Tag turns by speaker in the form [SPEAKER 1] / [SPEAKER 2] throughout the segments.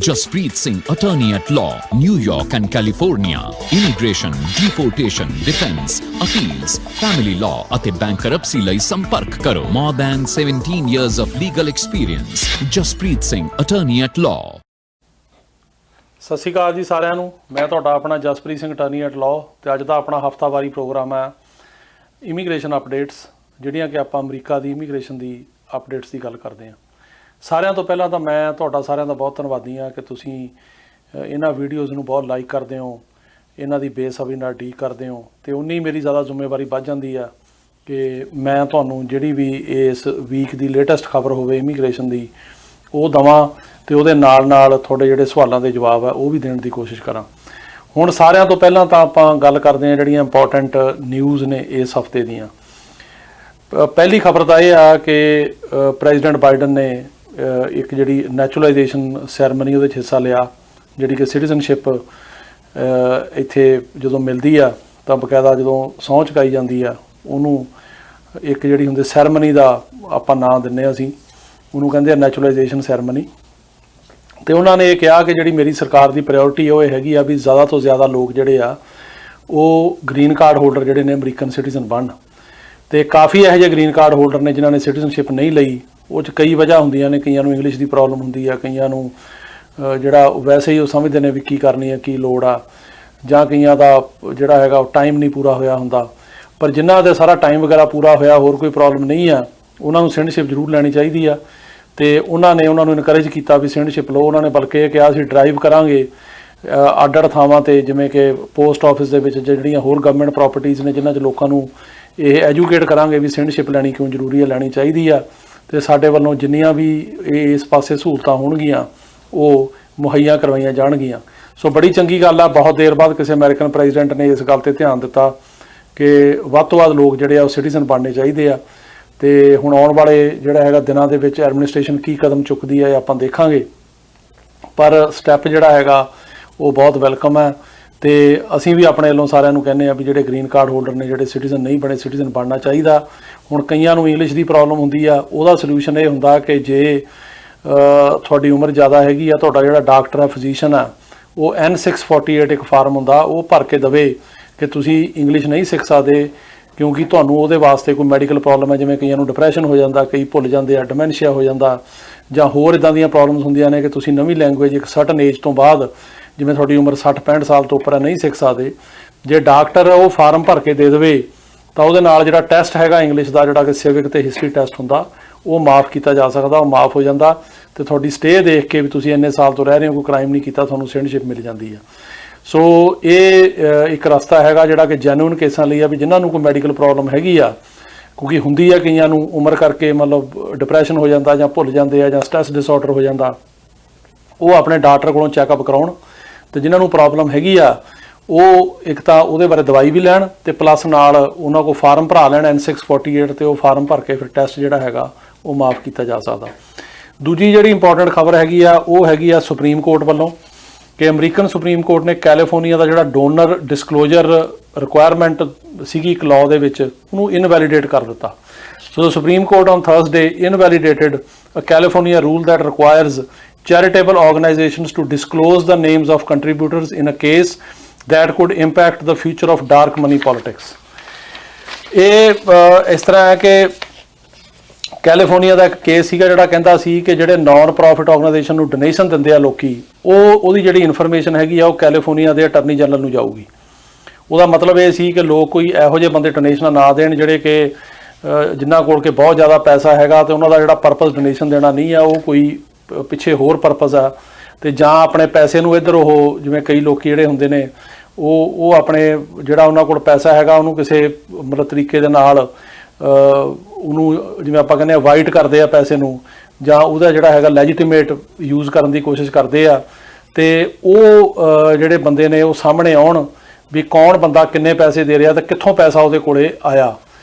[SPEAKER 1] Jaspreet Singh, attorney at law, New York and California. Immigration, deportation, defense, appeals, family law ਅਤੇ bankruptcy ਲਈ ਸੰਪਰਕ ਕਰੋ। More than 17 years of legal experience. Jaspreet Singh, attorney at law.
[SPEAKER 2] ਸਤਿ ਸ਼੍ਰੀ ਅਕਾਲ ਜੀ ਸਾਰਿਆਂ ਨੂੰ। ਮੈਂ ਤੁਹਾਡਾ ਆਪਣਾ Jaspreet Singh attorney at law ਤੇ ਅੱਜ ਦਾ ਆਪਣਾ ਹਫਤਾਵਾਰੀ ਪ੍ਰੋਗਰਾਮ ਹੈ ਇਮੀਗ੍ਰੇਸ਼ਨ ਅਪਡੇਟਸ, ਜਿਹੜੀਆਂ ਕਿ ਆਪਾਂ ਅਮਰੀਕਾ ਦੀ ਇਮੀਗ੍ਰੇਸ਼ਨ ਦੀ ਅਪਡੇਟਸ ਦੀ ਗੱਲ ਕਰਦੇ ਹਾਂ। ਸਾਰਿਆਂ ਤੋਂ ਪਹਿਲਾਂ ਤਾਂ ਮੈਂ ਤੁਹਾਡਾ ਸਾਰਿਆਂ ਦਾ ਬਹੁਤ ਧੰਨਵਾਦੀ ਹਾਂ ਕਿ ਤੁਸੀਂ ਇਹਨਾਂ ਵੀਡੀਓਜ਼ ਨੂੰ ਬਹੁਤ ਲਾਈਕ ਕਰਦੇ ਹੋ, ਇਹਨਾਂ ਦੀ ਬੇਸਬਰੀ ਨਾਲ ਉਡੀਕ ਕਰਦੇ ਹੋ ਤੇ ਉਨੀ ਮੇਰੀ ਜ਼ਿਆਦਾ ਜ਼ਿੰਮੇਵਾਰੀ ਵੱਧ ਜਾਂਦੀ ਆ ਕਿ ਮੈਂ ਤੁਹਾਨੂੰ ਜਿਹੜੀ ਵੀ ਇਸ ਵੀਕ ਦੀ ਲੇਟੈਸਟ ਖਬਰ ਹੋਵੇ ਇਮੀਗ੍ਰੇਸ਼ਨ ਦੀ ਉਹ ਦੇਵਾਂ ਤੇ ਉਹਦੇ ਨਾਲ ਨਾਲ ਤੁਹਾਡੇ ਜਿਹੜੇ ਸਵਾਲਾਂ ਦੇ ਜਵਾਬ ਆ ਉਹ ਵੀ ਦੇਣ ਦੀ ਕੋਸ਼ਿਸ਼ ਕਰਾਂ। ਹੁਣ ਸਾਰਿਆਂ ਤੋਂ ਪਹਿਲਾਂ ਤਾਂ ਆਪਾਂ ਗੱਲ ਕਰਦੇ ਹਾਂ ਜਿਹੜੀਆਂ ਇੰਪੋਰਟੈਂਟ ਨਿਊਜ਼ ਨੇ ਇਸ ਹਫਤੇ ਦੀਆਂ। ਪਹਿਲੀ ਖਬਰ ਤਾਂ ਇਹ ਆ ਕਿ ਪ੍ਰੈਜ਼ੀਡੈਂਟ ਬਾਈਡਨ ਨੇ ਇੱਕ ਜਿਹੜੀ ਨੈਚੁਰਲਾਈਜੇਸ਼ਨ ਸੈਰਮਨੀ ਉਹਦੇ 'ਚ ਹਿੱਸਾ ਲਿਆ, ਜਿਹੜੀ ਕਿ ਸਿਟੀਜ਼ਨਸ਼ਿਪ ਇੱਥੇ ਜਦੋਂ ਮਿਲਦੀ ਆ ਤਾਂ ਬਕਾਇਦਾ ਜਦੋਂ ਸਹੁੰ ਚੁਕਾਈ ਜਾਂਦੀ ਆ ਉਹਨੂੰ ਇੱਕ ਜਿਹੜੀ ਹੁੰਦੀ ਸੈਰਮਨੀ ਦਾ ਆਪਾਂ ਨਾਂ ਦਿੰਦੇ ਹਾਂ, ਅਸੀਂ ਉਹਨੂੰ ਕਹਿੰਦੇ ਆ ਨੈਚੁਰਲਾਈਜੇਸ਼ਨ ਸੈਰਮਨੀ। ਤੇ ਉਹਨਾਂ ਨੇ ਇਹ ਕਿਹਾ ਕਿ ਜਿਹੜੀ ਮੇਰੀ ਸਰਕਾਰ ਦੀ ਪ੍ਰਾਇਓਰਟੀ ਉਹ ਇਹ ਹੈਗੀ ਆ ਵੀ ਜ਼ਿਆਦਾ ਤੋਂ ਜ਼ਿਆਦਾ ਲੋਕ ਜਿਹੜੇ ਆ ਉਹ ਗ੍ਰੀਨ ਕਾਰਡ ਹੋਲਡਰ ਜਿਹੜੇ ਨੇ ਅਮਰੀਕਨ ਸਿਟੀਜ਼ਨ ਬਣਨ। ਤੇ ਕਾਫੀ ਇਹੋ ਜਿਹੇ ਗ੍ਰੀਨ ਕਾਰਡ ਹੋਲਡਰ ਨੇ ਜਿਨ੍ਹਾਂ ਨੇ ਸਿਟੀਜ਼ਨਸ਼ਿਪ ਨਹੀਂ ਲਈ। ਉਹ 'ਚ ਕਈ ਵਜ੍ਹਾ ਹੁੰਦੀਆਂ ਨੇ, ਕਈਆਂ ਨੂੰ ਇੰਗਲਿਸ਼ ਦੀ ਪ੍ਰੋਬਲਮ ਹੁੰਦੀ ਆ, ਕਈਆਂ ਨੂੰ ਜਿਹੜਾ ਵੈਸੇ ਹੀ ਉਹ ਸਮਝਦੇ ਨੇ ਵੀ ਕੀ ਕਰਨੀ ਆ, ਕੀ ਲੋੜ ਆ, ਜਾਂ ਕਈਆਂ ਦਾ ਜਿਹੜਾ ਹੈਗਾ ਟਾਈਮ ਨਹੀਂ ਪੂਰਾ ਹੋਇਆ ਹੁੰਦਾ। ਪਰ ਜਿਨ੍ਹਾਂ ਦਾ ਸਾਰਾ ਟਾਈਮ ਵਗੈਰਾ ਪੂਰਾ ਹੋਇਆ, ਹੋਰ ਕੋਈ ਪ੍ਰੋਬਲਮ ਨਹੀਂ ਆ, ਉਹਨਾਂ ਨੂੰ ਸਿਟੀਜ਼ਨਸ਼ਿਪ ਜ਼ਰੂਰ ਲੈਣੀ ਚਾਹੀਦੀ ਆ। ਤੇ ਉਹਨਾਂ ਨੇ ਉਹਨਾਂ ਨੂੰ ਇਨਕਰੇਜ ਕੀਤਾ ਵੀ ਸਿਟੀਜ਼ਨਸ਼ਿਪ ਲਓ। ਉਹਨਾਂ ਨੇ ਬਲਕਿ ਇਹ ਕਿਹਾ ਅਸੀਂ ਡਰਾਈਵ ਕਰਾਂਗੇ ਅੱਡ-ਅੱਡ ਥਾਵਾਂ 'ਤੇ, ਜਿਵੇਂ ਕਿ ਪੋਸਟ ਆਫਿਸ ਦੇ ਵਿੱਚ ਜਿਹੜੀਆਂ ਹੋਰ ਗਵਰਨਮੈਂਟ ਪ੍ਰੋਪਰਟੀਜ਼ ਨੇ ਜਿਨ੍ਹਾਂ 'ਚ ਲੋਕਾਂ ਨੂੰ ਇਹ ਐਜੂਕੇਟ ਕਰਾਂਗੇ ਵੀ ਸਿਟੀਜ਼ਨਸ਼ਿਪ ਲੈਣੀ ਕਿਉਂ ਜ਼ਰੂਰੀ ਹੈ, ਲੈਣੀ ਚਾਹੀਦੀ ਆ। ਤੇ ਸਾਡੇ ਵੱਲੋਂ ਜਿੰਨੀਆਂ ਵੀ ਇਸ ਪਾਸੇ ਸਹੂਲਤਾਂ ਹੋਣਗੀਆਂ ਉਹ ਮੁਹੱਈਆ ਕਰਵਾਈਆਂ ਜਾਣਗੀਆਂ। ਸੋ ਬੜੀ ਚੰਗੀ ਗੱਲ ਆ। ਬਹੁਤ ਦੇਰ ਬਾਅਦ ਕਿਸੇ ਅਮਰੀਕਨ ਪ੍ਰੈਜ਼ੀਡੈਂਟ ਨੇ ਇਸ ਗੱਲ 'ਤੇ ਧਿਆਨ ਦਿੱਤਾ ਕਿ ਵੱਧ ਤੋਂ ਵੱਧ ਲੋਕ ਜਿਹੜੇ ਆ ਉਹ ਸਿਟੀਜ਼ਨ ਬਣਨੇ ਚਾਹੀਦੇ ਆ। ਤੇ ਹੁਣ ਆਉਣ ਵਾਲੇ ਜਿਹੜਾ ਹੈਗਾ ਦਿਨਾਂ ਦੇ ਵਿੱਚ ਐਡਮਿਨਿਸਟ੍ਰੇਸ਼ਨ ਕੀ ਕਦਮ ਚੁੱਕਦੀ ਹੈ ਆਪਾਂ ਦੇਖਾਂਗੇ, ਪਰ ਸਟੈਪ ਜਿਹੜਾ ਹੈਗਾ ਉਹ ਬਹੁਤ ਵੈਲਕਮ ਹੈ। ਤੇ ਅਸੀਂ ਵੀ ਆਪਣੇ ਵੱਲੋਂ ਸਾਰਿਆਂ ਨੂੰ ਕਹਿੰਦੇ ਆ ਵੀ ਜਿਹੜੇ ਗ੍ਰੀਨ ਕਾਰਡ ਹੋਲਡਰ ਨੇ, ਜਿਹੜੇ ਸਿਟੀਜ਼ਨ ਨਹੀਂ ਬਣੇ, ਸਿਟੀਜ਼ਨ ਬਣਨਾ ਚਾਹੀਦਾ। ਹੁਣ ਕਈਆਂ ਨੂੰ ਇੰਗਲਿਸ਼ ਦੀ ਪ੍ਰੋਬਲਮ ਹੁੰਦੀ ਆ, ਉਹਦਾ ਸੋਲਿਊਸ਼ਨ ਇਹ ਹੁੰਦਾ ਕਿ ਜੇ ਤੁਹਾਡੀ ਉਮਰ ਜ਼ਿਆਦਾ ਹੈਗੀ ਆ, ਤੁਹਾਡਾ ਜਿਹੜਾ ਡਾਕਟਰ ਆ, ਫਿਜ਼ੀਸ਼ੀਅਨ ਆ, ਉਹ N648 ਇੱਕ ਫਾਰਮ ਹੁੰਦਾ ਉਹ ਭਰ ਕੇ ਦੇਵੇ ਕਿ ਤੁਸੀਂ ਇੰਗਲਿਸ਼ ਨਹੀਂ ਸਿੱਖ ਸਕਦੇ ਕਿਉਂਕਿ ਤੁਹਾਨੂੰ ਉਹਦੇ ਵਾਸਤੇ ਕੋਈ ਮੈਡੀਕਲ ਪ੍ਰੋਬਲਮ ਹੈ। ਜਿਵੇਂ ਕਈਆਂ ਨੂੰ ਡਿਪਰੈਸ਼ਨ ਹੋ ਜਾਂਦਾ, ਕਈ ਭੁੱਲ ਜਾਂਦੇ ਆ, ਡਿਮੈਂਸ਼ੀਆ ਹੋ ਜਾਂਦਾ, ਜਾਂ ਹੋਰ ਇੱਦਾਂ ਦੀਆਂ ਪ੍ਰੋਬਲਮਸ ਹੁੰਦੀਆਂ ਨੇ ਕਿ ਤੁਸੀਂ ਨਵੀਂ ਲੈਂਗੁਏਜ ਇੱਕ ਸਰਟਨ ਏਜ ਤੋਂ ਬਾਅਦ, ਜਿਵੇਂ ਤੁਹਾਡੀ ਉਮਰ 60-65 ਸਾਲ ਤੋਂ ਉੱਪਰ ਹੈ, ਨਹੀਂ ਸਿੱਖ ਸਕਦੇ। ਜੇ ਡਾਕਟਰ ਉਹ ਫਾਰਮ ਭਰ ਕੇ ਦੇ ਦੇਵੇ ਤਾਂ ਉਹਦੇ ਨਾਲ ਜਿਹੜਾ ਟੈਸਟ ਹੈਗਾ ਇੰਗਲਿਸ਼ ਦਾ, ਜਿਹੜਾ ਕਿ ਸਿਵਿਕ ਤੇ ਹਿਸਟਰੀ ਟੈਸਟ ਹੁੰਦਾ, ਉਹ ਮਾਫ ਕੀਤਾ ਜਾ ਸਕਦਾ, ਉਹ ਮਾਫ ਹੋ ਜਾਂਦਾ। ਤੇ ਤੁਹਾਡੀ ਸਟੇ ਦੇਖ ਕੇ ਵੀ ਤੁਸੀਂ ਇੰਨੇ ਸਾਲ ਤੋਂ ਰਹਿ ਰਹੇ ਹੋ, ਕੋਈ ਕ੍ਰਾਈਮ ਨਹੀਂ ਕੀਤਾ, ਤੁਹਾਨੂੰ ਸਿਟੀਜ਼ਨਸ਼ਿਪ ਮਿਲ ਜਾਂਦੀ ਆ। ਸੋ ਇਹ ਇੱਕ ਰਸਤਾ ਹੈਗਾ ਜਿਹੜਾ ਕਿ ਜੈਨੂਇਨ ਕੇਸਾਂ ਲਈ ਆ, ਵੀ ਜਿਨ੍ਹਾਂ ਨੂੰ ਕੋਈ ਮੈਡੀਕਲ ਪ੍ਰੋਬਲਮ ਹੈਗੀ ਆ, ਕਿਉਂਕਿ ਹੁੰਦੀ ਆ ਕਈਆਂ ਨੂੰ ਉਮਰ ਕਰਕੇ, ਮਤਲਬ ਡਿਪਰੈਸ਼ਨ ਹੋ ਜਾਂਦਾ ਜਾਂ ਭੁੱਲ ਜਾਂਦੇ ਆ ਜਾਂ ਸਟ੍ਰੈਸ ਡਿਸਆਰਡਰ ਹੋ ਜਾਂਦਾ, ਉਹ ਆਪਣੇ ਡਾਕਟਰ ਕੋਲੋਂ ਚੈੱਕਅਪ ਕਰਾਉਣ। ਤੇ ਜਿਨ੍ਹਾਂ ਨੂੰ ਪ੍ਰੋਬਲਮ ਹੈਗੀ ਆ ਉਹ ਇੱਕ ਤਾਂ ਉਹਦੇ ਬਾਰੇ ਦਵਾਈ ਵੀ ਲੈਣ ਤੇ ਪਲੱਸ ਨਾਲ ਉਹਨਾਂ ਕੋਲ ਫਾਰਮ ਭਰਾ ਲੈਣ N648 ਤੇ ਉਹ ਫਾਰਮ ਭਰ ਕੇ ਫਿਰ ਟੈਸਟ ਜਿਹੜਾ ਹੈਗਾ ਉਹ ਮਾਫ ਕੀਤਾ ਜਾ ਸਕਦਾ। ਦੂਜੀ ਜਿਹੜੀ ਇੰਪੋਰਟੈਂਟ ਖਬਰ ਹੈਗੀ ਆ ਉਹ ਹੈਗੀ ਆ ਸੁਪਰੀਮ ਕੋਰਟ ਵੱਲੋਂ ਕਿ ਅਮਰੀਕਨ ਸੁਪਰੀਮ ਕੋਰਟ ਨੇ ਕੈਲੀਫੋਰਨੀਆ ਦਾ ਜਿਹੜਾ ਡੋਨਰ ਡਿਸਕਲੋਜ਼ਰ ਰਿਕੁਆਇਰਮੈਂਟ ਸੀਗੀ ਇੱਕ ਲਾਅ ਦੇ ਵਿੱਚ, ਉਹਨੂੰ ਇਨਵੈਲੀਡੇਟ ਕਰ ਦਿੱਤਾ। So supreme court on Thursday invalidated a California rule that requires charitable organizations to disclose the names of contributors in a case that could impact the future of dark money politics। ਇਹ ਇਸ ਤਰ੍ਹਾਂ ਹੈ ਕਿ California ਦਾ ਇੱਕ case ਸੀਗਾ ਜਿਹੜਾ ਕਹਿੰਦਾ ਸੀ ਕਿ ਜਿਹੜੇ ਨਾਨ ਪ੍ਰੋਫਿਟ ਆਰਗੇਨਾਈਜੇਸ਼ਨ ਨੂੰ ਡੋਨੇਸ਼ਨ ਦਿੰਦੇ ਆ ਲੋਕੀ, ਉਹਦੀ ਜਿਹੜੀ ਇਨਫੋਰਮੇਸ਼ਨ ਹੈਗੀ ਆ ਉਹ ਕੈਲੀਫੋਰਨੀਆ ਦੇ ਅਟਾਰਨੀ ਜਨਰਲ ਨੂੰ ਜਾਊਗੀ। ਉਹਦਾ ਮਤਲਬ ਇਹ ਸੀ ਕਿ ਲੋਕ ਕੋਈ ਇਹੋ ਜਿਹੇ ਬੰਦੇ ਡੋਨੇਸ਼ਨਾਂ ਨਾ ਦੇਣ ਜਿਹੜੇ ਕਿ ਜਿਨ੍ਹਾਂ ਕੋਲ ਕਿ ਬਹੁਤ ਜ਼ਿਆਦਾ ਪੈਸਾ ਹੈਗਾ ਤੇ ਉਹਨਾਂ ਦਾ ਜਿਹੜਾ ਪਰਪਸ ਡੋਨੇਸ਼ਨ ਦੇਣਾ ਨਹੀਂ ਆ, ਉਹ ਕੋਈ ਪਿੱਛੇ ਹੋਰ ਪਰਪਸ ਆ। ਤੇ ਜਾਂ ਆਪਣੇ ਪੈਸੇ ਨੂੰ ਇੱਧਰ ਉਹ, ਜਿਵੇਂ ਕਈ ਲੋਕ ਜਿਹੜੇ ਹੁੰਦੇ ਨੇ ਉਹ ਆਪਣੇ ਜਿਹੜਾ ਉਹਨਾਂ ਕੋਲ ਪੈਸਾ ਹੈਗਾ ਉਹਨੂੰ ਕਿਸੇ ਮਤਲਬ ਤਰੀਕੇ ਦੇ ਨਾਲ ਉਹਨੂੰ, ਜਿਵੇਂ ਆਪਾਂ ਕਹਿੰਦੇ ਆ, ਵਾਈਟ ਕਰਦੇ ਆ ਪੈਸੇ ਨੂੰ, ਜਾਂ ਉਹਦਾ ਜਿਹੜਾ ਹੈਗਾ ਲੈਜੀਟੀਮੇਟ ਯੂਜ਼ ਕਰਨ ਦੀ ਕੋਸ਼ਿਸ਼ ਕਰਦੇ ਆ। ਤੇ ਉਹ ਜਿਹੜੇ ਬੰਦੇ ਨੇ ਉਹ ਸਾਹਮਣੇ ਆਉਣ ਵੀ ਕੌਣ ਬੰਦਾ ਕਿੰਨੇ ਪੈਸੇ ਦੇ ਰਿਹਾ ਤੇ ਕਿੱਥੋਂ ਪੈਸਾ ਉਹਦੇ ਕੋਲੇ ਆਇਆ।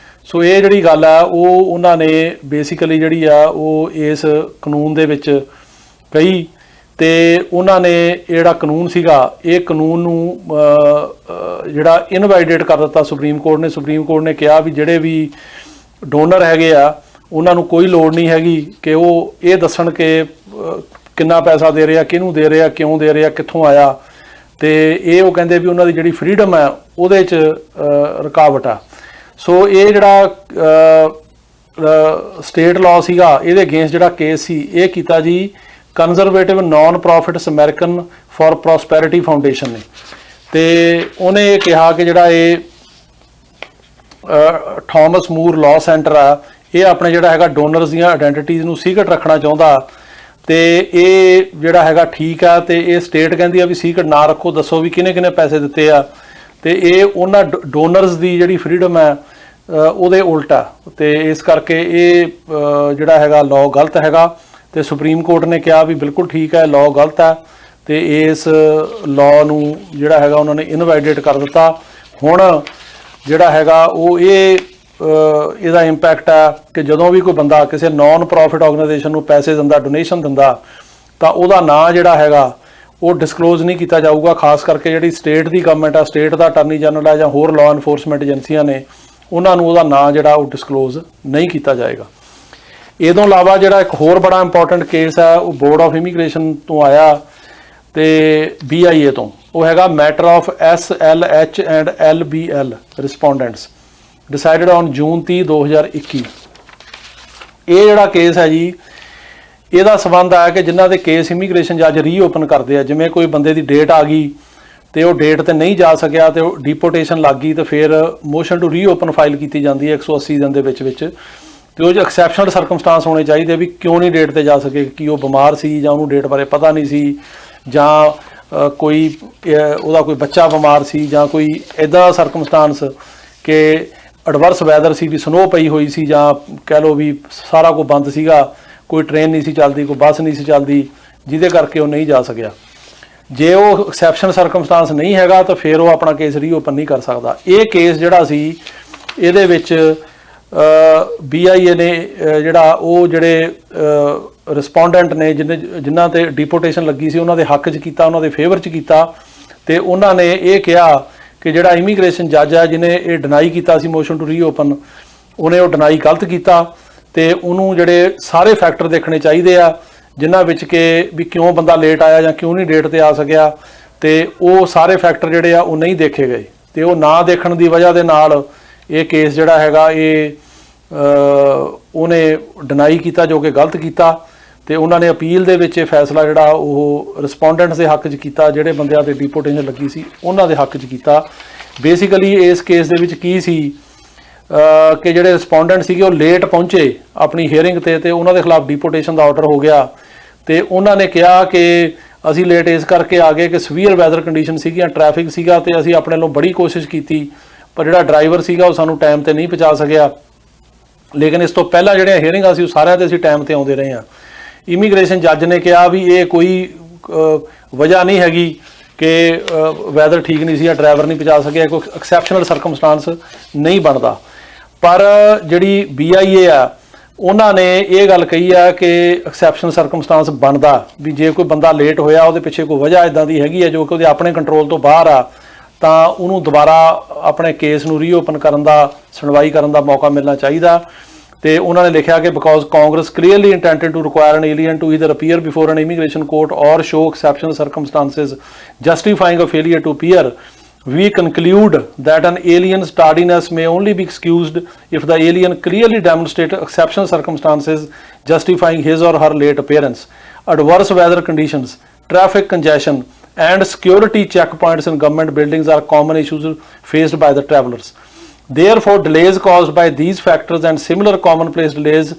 [SPEAKER 2] ਸੋ ਇਹ ਜਿਹੜੀ ਗੱਲ ਆ ਉਹ ਉਹਨਾਂ ਨੇ ਬੇਸਿਕਲੀ ਜਿਹੜੀ ਆ ਉਹ ਇਸ ਕਾਨੂੰਨ ਦੇ ਵਿੱਚ ਕਹੀ ਤੇ ਉਹਨਾਂ ਨੇ ਜਿਹੜਾ ਕਾਨੂੰਨ ਸੀਗਾ ਇਹ ਕਾਨੂੰਨ ਨੂੰ ਜਿਹੜਾ ਇਨਵੈਲੀਡੇਟ ਕਰ ਦਿੱਤਾ ਸੁਪਰੀਮ ਕੋਰਟ ਨੇ। ਸੁਪਰੀਮ ਕੋਰਟ ਨੇ ਕਿਹਾ ਵੀ ਜਿਹੜੇ ਵੀ ਡੋਨਰ ਹੈਗੇ ਆ ਉਹਨਾਂ ਨੂੰ ਕੋਈ ਲੋੜ ਨਹੀਂ ਹੈਗੀ ਕਿ ਉਹ ਇਹ ਦੱਸਣ ਕਿ ਕਿੰਨਾ ਪੈਸਾ ਦੇ ਰਿਹਾ, ਕਿਹਨੂੰ ਦੇ ਰਿਹਾ, ਕਿਉਂ ਦੇ ਰਿਹਾ, ਕਿੱਥੋਂ ਆਇਆ। ਤੇ ਇਹ ਉਹ ਕਹਿੰਦੇ ਵੀ ਉਹਨਾਂ ਦੀ ਜਿਹੜੀ ਫਰੀडम ਹੈ ਉਹਦੇ 'ਚ ਰੁਕਾਵਟ ਆ। ਸੋ ਇਹ ਜਿਹੜਾ ਸਟੇਟ ਲਾਅ ਸੀਗਾ ਇਹਦੇ ਅਗੇਂਸਟ ਜਿਹੜਾ ਕੇਸ ਸੀ ਇਹ ਕੀਤਾ ਜੀ conservative non profits American for prosperity foundation ਨੇ। ਤੇ ਉਹਨੇ ਇਹ ਕਿਹਾ ਕਿ ਜਿਹੜਾ ਇਹ ਥਾਮਸ ਮੂਰ ਲਾਅ ਸੈਂਟਰ ਆ ਇਹ ਆਪਣੇ ਜਿਹੜਾ ਹੈਗਾ ਡੋਨਰਸ ਦੀਆਂ ਆਇਡੈਂਟੀਟੀਜ਼ ਨੂੰ ਸੀਕ੍ਰੇਟ ਰੱਖਣਾ ਚਾਹੁੰਦਾ। ਤੇ ਇਹ ਜਿਹੜਾ ਹੈਗਾ ਠੀਕ ਆ। ਤੇ ਇਹ ਸਟੇਟ ਕਹਿੰਦੀ ਆ ਵੀ ਸੀਕ੍ਰੇਟ ਨਾ ਰੱਖੋ, ਦੱਸੋ ਵੀ ਕਿਹਨੇ ਕਿਹਨੇ ਪੈਸੇ ਦਿੱਤੇ ਆ। ਤੇ ਇਹ ਉਹਨਾਂ ਡੋਨਰਸ ਦੀ ਜਿਹੜੀ ਫਰੀडम ਹੈ ਉਹਦੇ ਉਲਟ ਆ। ਤੇ ਇਸ ਕਰਕੇ ਇਹ ਜਿਹੜਾ ਹੈਗਾ ਲਾਅ ਗਲਤ ਹੈਗਾ। ਤੇ ਸੁਪਰੀਮ ਕੋਰਟ ਨੇ ਕਿਹਾ ਵੀ ਬਿਲਕੁਲ ਠੀਕ ਹੈ, ਲਾਅ ਗਲਤ ਹੈ। ਤੇ ਇਸ ਲਾਅ ਨੂੰ ਜਿਹੜਾ ਹੈਗਾ ਉਹਨਾਂ ਨੇ ਇਨਵੈਲਿਡੇਟ ਕਰ ਦਿੱਤਾ। ਹੁਣ ਜਿਹੜਾ ਹੈਗਾ ਉਹ ਇਹਦਾ ਇੰਪੈਕਟ ਹੈ ਕਿ ਜਦੋਂ ਵੀ ਕੋਈ ਬੰਦਾ ਕਿਸੇ ਨਾਨ ਪ੍ਰੋਫਿਟ ਆਰਗੇਨਾਈਜੇਸ਼ਨ ਨੂੰ ਪੈਸੇ ਦਿੰਦਾ, ਡੋਨੇਸ਼ਨ ਦਿੰਦਾ, ਤਾਂ ਉਹਦਾ ਨਾਂ ਜਿਹੜਾ ਹੈਗਾ ਉਹ ਡਿਸਕਲੋਜ਼ ਨਹੀਂ ਕੀਤਾ ਜਾਊਗਾ। ਖਾਸ ਕਰਕੇ ਜਿਹੜੀ ਸਟੇਟ ਦੀ ਗਵਰਨਮੈਂਟ ਆ, ਸਟੇਟ ਦਾ ਅਟਾਰਨੀ ਜਨਰਲ ਹੈ ਜਾਂ ਹੋਰ ਲਾਅ ਇਨਫੋਰਸਮੈਂਟ ਏਜੰਸੀਆਂ ਨੇ, ਉਹਨਾਂ ਨੂੰ ਉਹਦਾ ਨਾਂ ਜਿਹੜਾ ਉਹ ਡਿਸਕਲੋਜ਼ ਨਹੀਂ ਕੀਤਾ ਜਾਏਗਾ। ਇਹ ਤੋਂ ਇਲਾਵਾ ਜਿਹੜਾ ਇੱਕ ਹੋਰ ਬੜਾ ਇੰਪੋਰਟੈਂਟ ਕੇਸ ਹੈ ਉਹ ਬੋਰਡ ਆਫ ਇਮੀਗ੍ਰੇਸ਼ਨ ਤੋਂ ਆਇਆ ਤੇ BIA ਤੋਂ। ਉਹ ਹੈਗਾ matter of SLH and LBL respondents decided on June 30, 2021। ਇਹ ਜਿਹੜਾ ਕੇਸ ਹੈ ਜੀ ਇਹਦਾ ਸਬੰਧ ਹੈ ਕਿ ਜਿਨ੍ਹਾਂ ਦੇ ਕੇਸ ਇਮੀਗ੍ਰੇਸ਼ਨ ਜੱਜ ਰੀਓਪਨ ਕਰਦੇ ਆ। ਜਿਵੇਂ ਕੋਈ ਬੰਦੇ ਦੀ ਡੇਟ ਆ ਗਈ ਤੇ ਉਹ ਡੇਟ ਤੇ ਨਹੀਂ ਜਾ ਸਕਿਆ ਤੇ ਉਹ ਡਿਪੋਰਟੇਸ਼ਨ ਲੱਗ ਗਈ ਤੇ ਫਿਰ ਮੋਸ਼ਨ ਟੂ ਰੀਓਪਨ ਫਾਈਲ ਕੀਤੀ ਜਾਂਦੀ ਹੈ 180 ਦਿਨ ਦੇ ਵਿੱਚ। ਤੇ ਉਹ 'ਚ ਐਕਸੈਪਸ਼ਨਲ ਸਰਕਮਸਟਾਂਸ ਹੋਣੇ ਚਾਹੀਦੇ ਵੀ ਕਿਉਂ ਨਹੀਂ ਡੇਟ ਤੇ ਜਾ ਸਕੇ, ਕਿ ਉਹ ਬਿਮਾਰ ਸੀ ਜਾਂ ਉਹਨੂੰ ਡੇਟ ਬਾਰੇ ਪਤਾ ਨਹੀਂ ਸੀ, ਜਾਂ ਕੋਈ ਉਹਦਾ ਕੋਈ ਬੱਚਾ ਬਿਮਾਰ ਸੀ, ਜਾਂ ਕੋਈ ਇੱਦਾਂ ਦਾ ਸਰਕਮਸਟਾਂਸ ਕਿ ਐਡਵਰਸ ਵੈਦਰ ਸੀ, ਵੀ ਸਨੋ ਪਈ ਹੋਈ ਸੀ, ਜਾਂ ਕਹਿ ਲਓ ਵੀ ਸਾਰਾ ਕੁਝ ਬੰਦ ਸੀਗਾ, ਕੋਈ ਟ੍ਰੇਨ ਨਹੀਂ ਸੀ ਚੱਲਦੀ, ਕੋਈ ਬੱਸ ਨਹੀਂ ਸੀ ਚੱਲਦੀ, ਜਿਹਦੇ ਕਰਕੇ ਉਹ ਨਹੀਂ ਜਾ ਸਕਿਆ। ਜੇ ਉਹ ਐਕਸੈਪਸ਼ਨ ਸਰਕਮਸਟਾਂਸ ਨਹੀਂ ਹੈਗਾ ਤਾਂ ਫਿਰ ਉਹ ਆਪਣਾ ਕੇਸ ਰੀਓਪਨ ਨਹੀਂ ਕਰ ਸਕਦਾ। ਇਹ ਕੇਸ ਜਿਹੜਾ ਸੀ ਇਹਦੇ ਵਿੱਚ BIA ਨੇ ਜਿਹੜਾ ਉਹ ਜਿਹੜੇ ਰਿਸਪੋਂਡੈਂਟ ਨੇ ਜਿਨ੍ਹਾਂ ਤੇ ਡਿਪੋਰਟੇਸ਼ਨ ਲੱਗੀ ਸੀ ਉਹਨਾਂ ਦੇ ਹੱਕ 'ਚ ਕੀਤਾ, ਉਹਨਾਂ ਦੇ ਫੇਵਰ 'ਚ ਕੀਤਾ। ਤੇ ਉਹਨਾਂ ਨੇ ਇਹ ਕਿਹਾ ਕਿ ਜਿਹੜਾ ਇਮੀਗ੍ਰੇਸ਼ਨ ਜੱਜ ਹੈ ਜਿਹਨੇ ਇਹ ਡਿਨਾਈ ਕੀਤਾ ਸੀ ਮੋਸ਼ਨ ਟੂ ਰੀਓਪਨ, ਉਹਨੇ ਉਹ ਡਿਨਾਈ ਗਲਤ ਕੀਤਾ। ਤੇ ਉਹਨੂੰ ਜਿਹੜੇ ਸਾਰੇ ਫੈਕਟਰ ਦੇਖਣੇ ਚਾਹੀਦੇ ਆ ਜਿਨ੍ਹਾਂ ਵਿੱਚ ਕਿ ਵੀ ਕਿਉਂ ਬੰਦਾ ਲੇਟ ਆਇਆ ਜਾਂ ਕਿਉਂ ਨਹੀਂ ਡੇਟ ਤੇ ਆ ਸਕਿਆ। ਤੇ ਉਹ ਸਾਰੇ ਫੈਕਟਰ ਜਿਹੜੇ ਆ ਉਹ ਨਹੀਂ ਦੇਖੇ ਗਏ। ਤੇ ਉਹ ਨਾ ਦੇਖਣ ਦੀ ਵਜ੍ਹਾ ਦੇ ਨਾਲ ਇਹ ਕੇਸ ਜਿਹੜਾ ਹੈਗਾ ਇਹ ਉਹਨੇ ਡਿਨਾਈ ਕੀਤਾ, ਜੋ ਕਿ ਗਲਤ ਕੀਤਾ। ਤੇ ਉਹਨਾਂ ਨੇ ਅਪੀਲ ਦੇ ਵਿੱਚ ਇਹ ਫੈਸਲਾ ਜਿਹੜਾ ਉਹ ਰਿਸਪੋਂਡੈਂਟਸ ਦੇ ਹੱਕ 'ਚ ਕੀਤਾ, ਜਿਹੜੇ ਬੰਦਿਆਂ ਤੇ ਡਿਪੋਰਟੇਸ਼ਨ ਲੱਗੀ ਸੀ ਉਹਨਾਂ ਦੇ ਹੱਕ 'ਚ ਕੀਤਾ। ਬੇਸਿਕਲੀ ਇਸ ਕੇਸ ਦੇ ਵਿੱਚ ਕੀ ਸੀ ਕਿ ਜਿਹੜੇ ਰਿਸਪੋਂਡੈਂਟ ਸੀਗੇ ਉਹ ਲੇਟ ਪਹੁੰਚੇ ਆਪਣੀ ਹੀਅਰਿੰਗ ਤੇ ਉਹਨਾਂ ਦੇ ਖਿਲਾਫ ਡਿਪੋਰਟੇਸ਼ਨ ਦਾ ਆਰਡਰ ਹੋ ਗਿਆ। ਤੇ ਉਹਨਾਂ ਨੇ ਕਿਹਾ ਕਿ ਅਸੀਂ ਲੇਟ ਇਸ ਕਰਕੇ ਆ ਗਏ ਕਿ ਸਵੀਅਰ ਵੈਦਰ ਕੰਡੀਸ਼ਨ ਸੀਗੀਆਂ, ਟ੍ਰੈਫਿਕ ਸੀਗਾ, ਤੇ ਅਸੀਂ ਆਪਣੇ ਵੱਲੋਂ ਬੜੀ ਕੋਸ਼ਿਸ਼ ਕੀਤੀ ਪਰ ਜਿਹੜਾ ਡਰਾਈਵਰ ਸੀਗਾ ਉਹ ਸਾਨੂੰ ਟਾਈਮ ਤੇ ਨਹੀਂ ਪਹੁੰਚਾ ਸਕਿਆ। ਲੇਕਿਨ ਇਸ ਤੋਂ ਪਹਿਲਾਂ ਜਿਹੜੀਆਂ ਹੀਅਰਿੰਗਾਂ ਸੀ ਉਹ ਸਾਰਿਆਂ ਤੇ ਅਸੀਂ ਟਾਈਮ ਤੇ ਆਉਂਦੇ ਰਹੇ ਹਾਂ। ਇਮੀਗ੍ਰੇਸ਼ਨ ਜੱਜ ਨੇ ਕਿਹਾ ਵੀ ਇਹ ਕੋਈ ਵਜ੍ਹਾ ਨਹੀਂ ਹੈਗੀ ਕਿ ਵੈਦਰ ਠੀਕ ਨਹੀਂ ਸੀ ਜਾਂ ਡਰਾਈਵਰ ਨਹੀਂ ਪਹੁੰਚਾ ਸਕਿਆ, ਕੋਈ ਐਕਸੈਪਸ਼ਨਲ ਸਰਕਮਸਟਾਂਸ ਨਹੀਂ ਬਣਦਾ। ਪਰ ਜਿਹੜੀ BIA ਆ ਉਹਨਾਂ ਨੇ ਇਹ ਗੱਲ ਕਹੀ ਆ ਕਿ ਐਕਸੈਪਸ਼ਨਲ ਸਰਕਮਸਟਾਂਸ ਬਣਦਾ ਵੀ ਜੇ ਕੋਈ ਬੰਦਾ ਲੇਟ ਹੋਇਆ ਉਹਦੇ ਪਿੱਛੇ ਕੋਈ ਵਜ੍ਹਾ ਇਦਾਂ ਦੀ ਹੈਗੀ ਹੈ ਜੋ ਕਿ ਉਹਦੇ ਆਪਣੇ ਕੰਟਰੋਲ ਤੋਂ ਬਾਹਰ ਆ, ਤਾਂ ਉਹਨੂੰ ਦੁਬਾਰਾ ਆਪਣੇ ਕੇਸ ਨੂੰ ਰੀਓਪਨ ਕਰਨ ਦਾ, ਸੁਣਵਾਈ ਕਰਨ ਦਾ ਮੌਕਾ ਮਿਲਣਾ ਚਾਹੀਦਾ। ਤੇ ਉਹਨਾਂ ਨੇ ਲਿਖਿਆ ਕਿ because Congress clearly intended to require an alien to either appear before an immigration court or show exceptional circumstances justifying a failure to appear, we conclude that an alien's tardiness may only be excused if the alien clearly demonstrates exceptional circumstances justifying his or her late appearance. Adverse weather conditions, traffic congestion, and security checkpoints in government buildings are common issues faced by the travelers. Therefore, delays caused by these factors and similar commonplace delays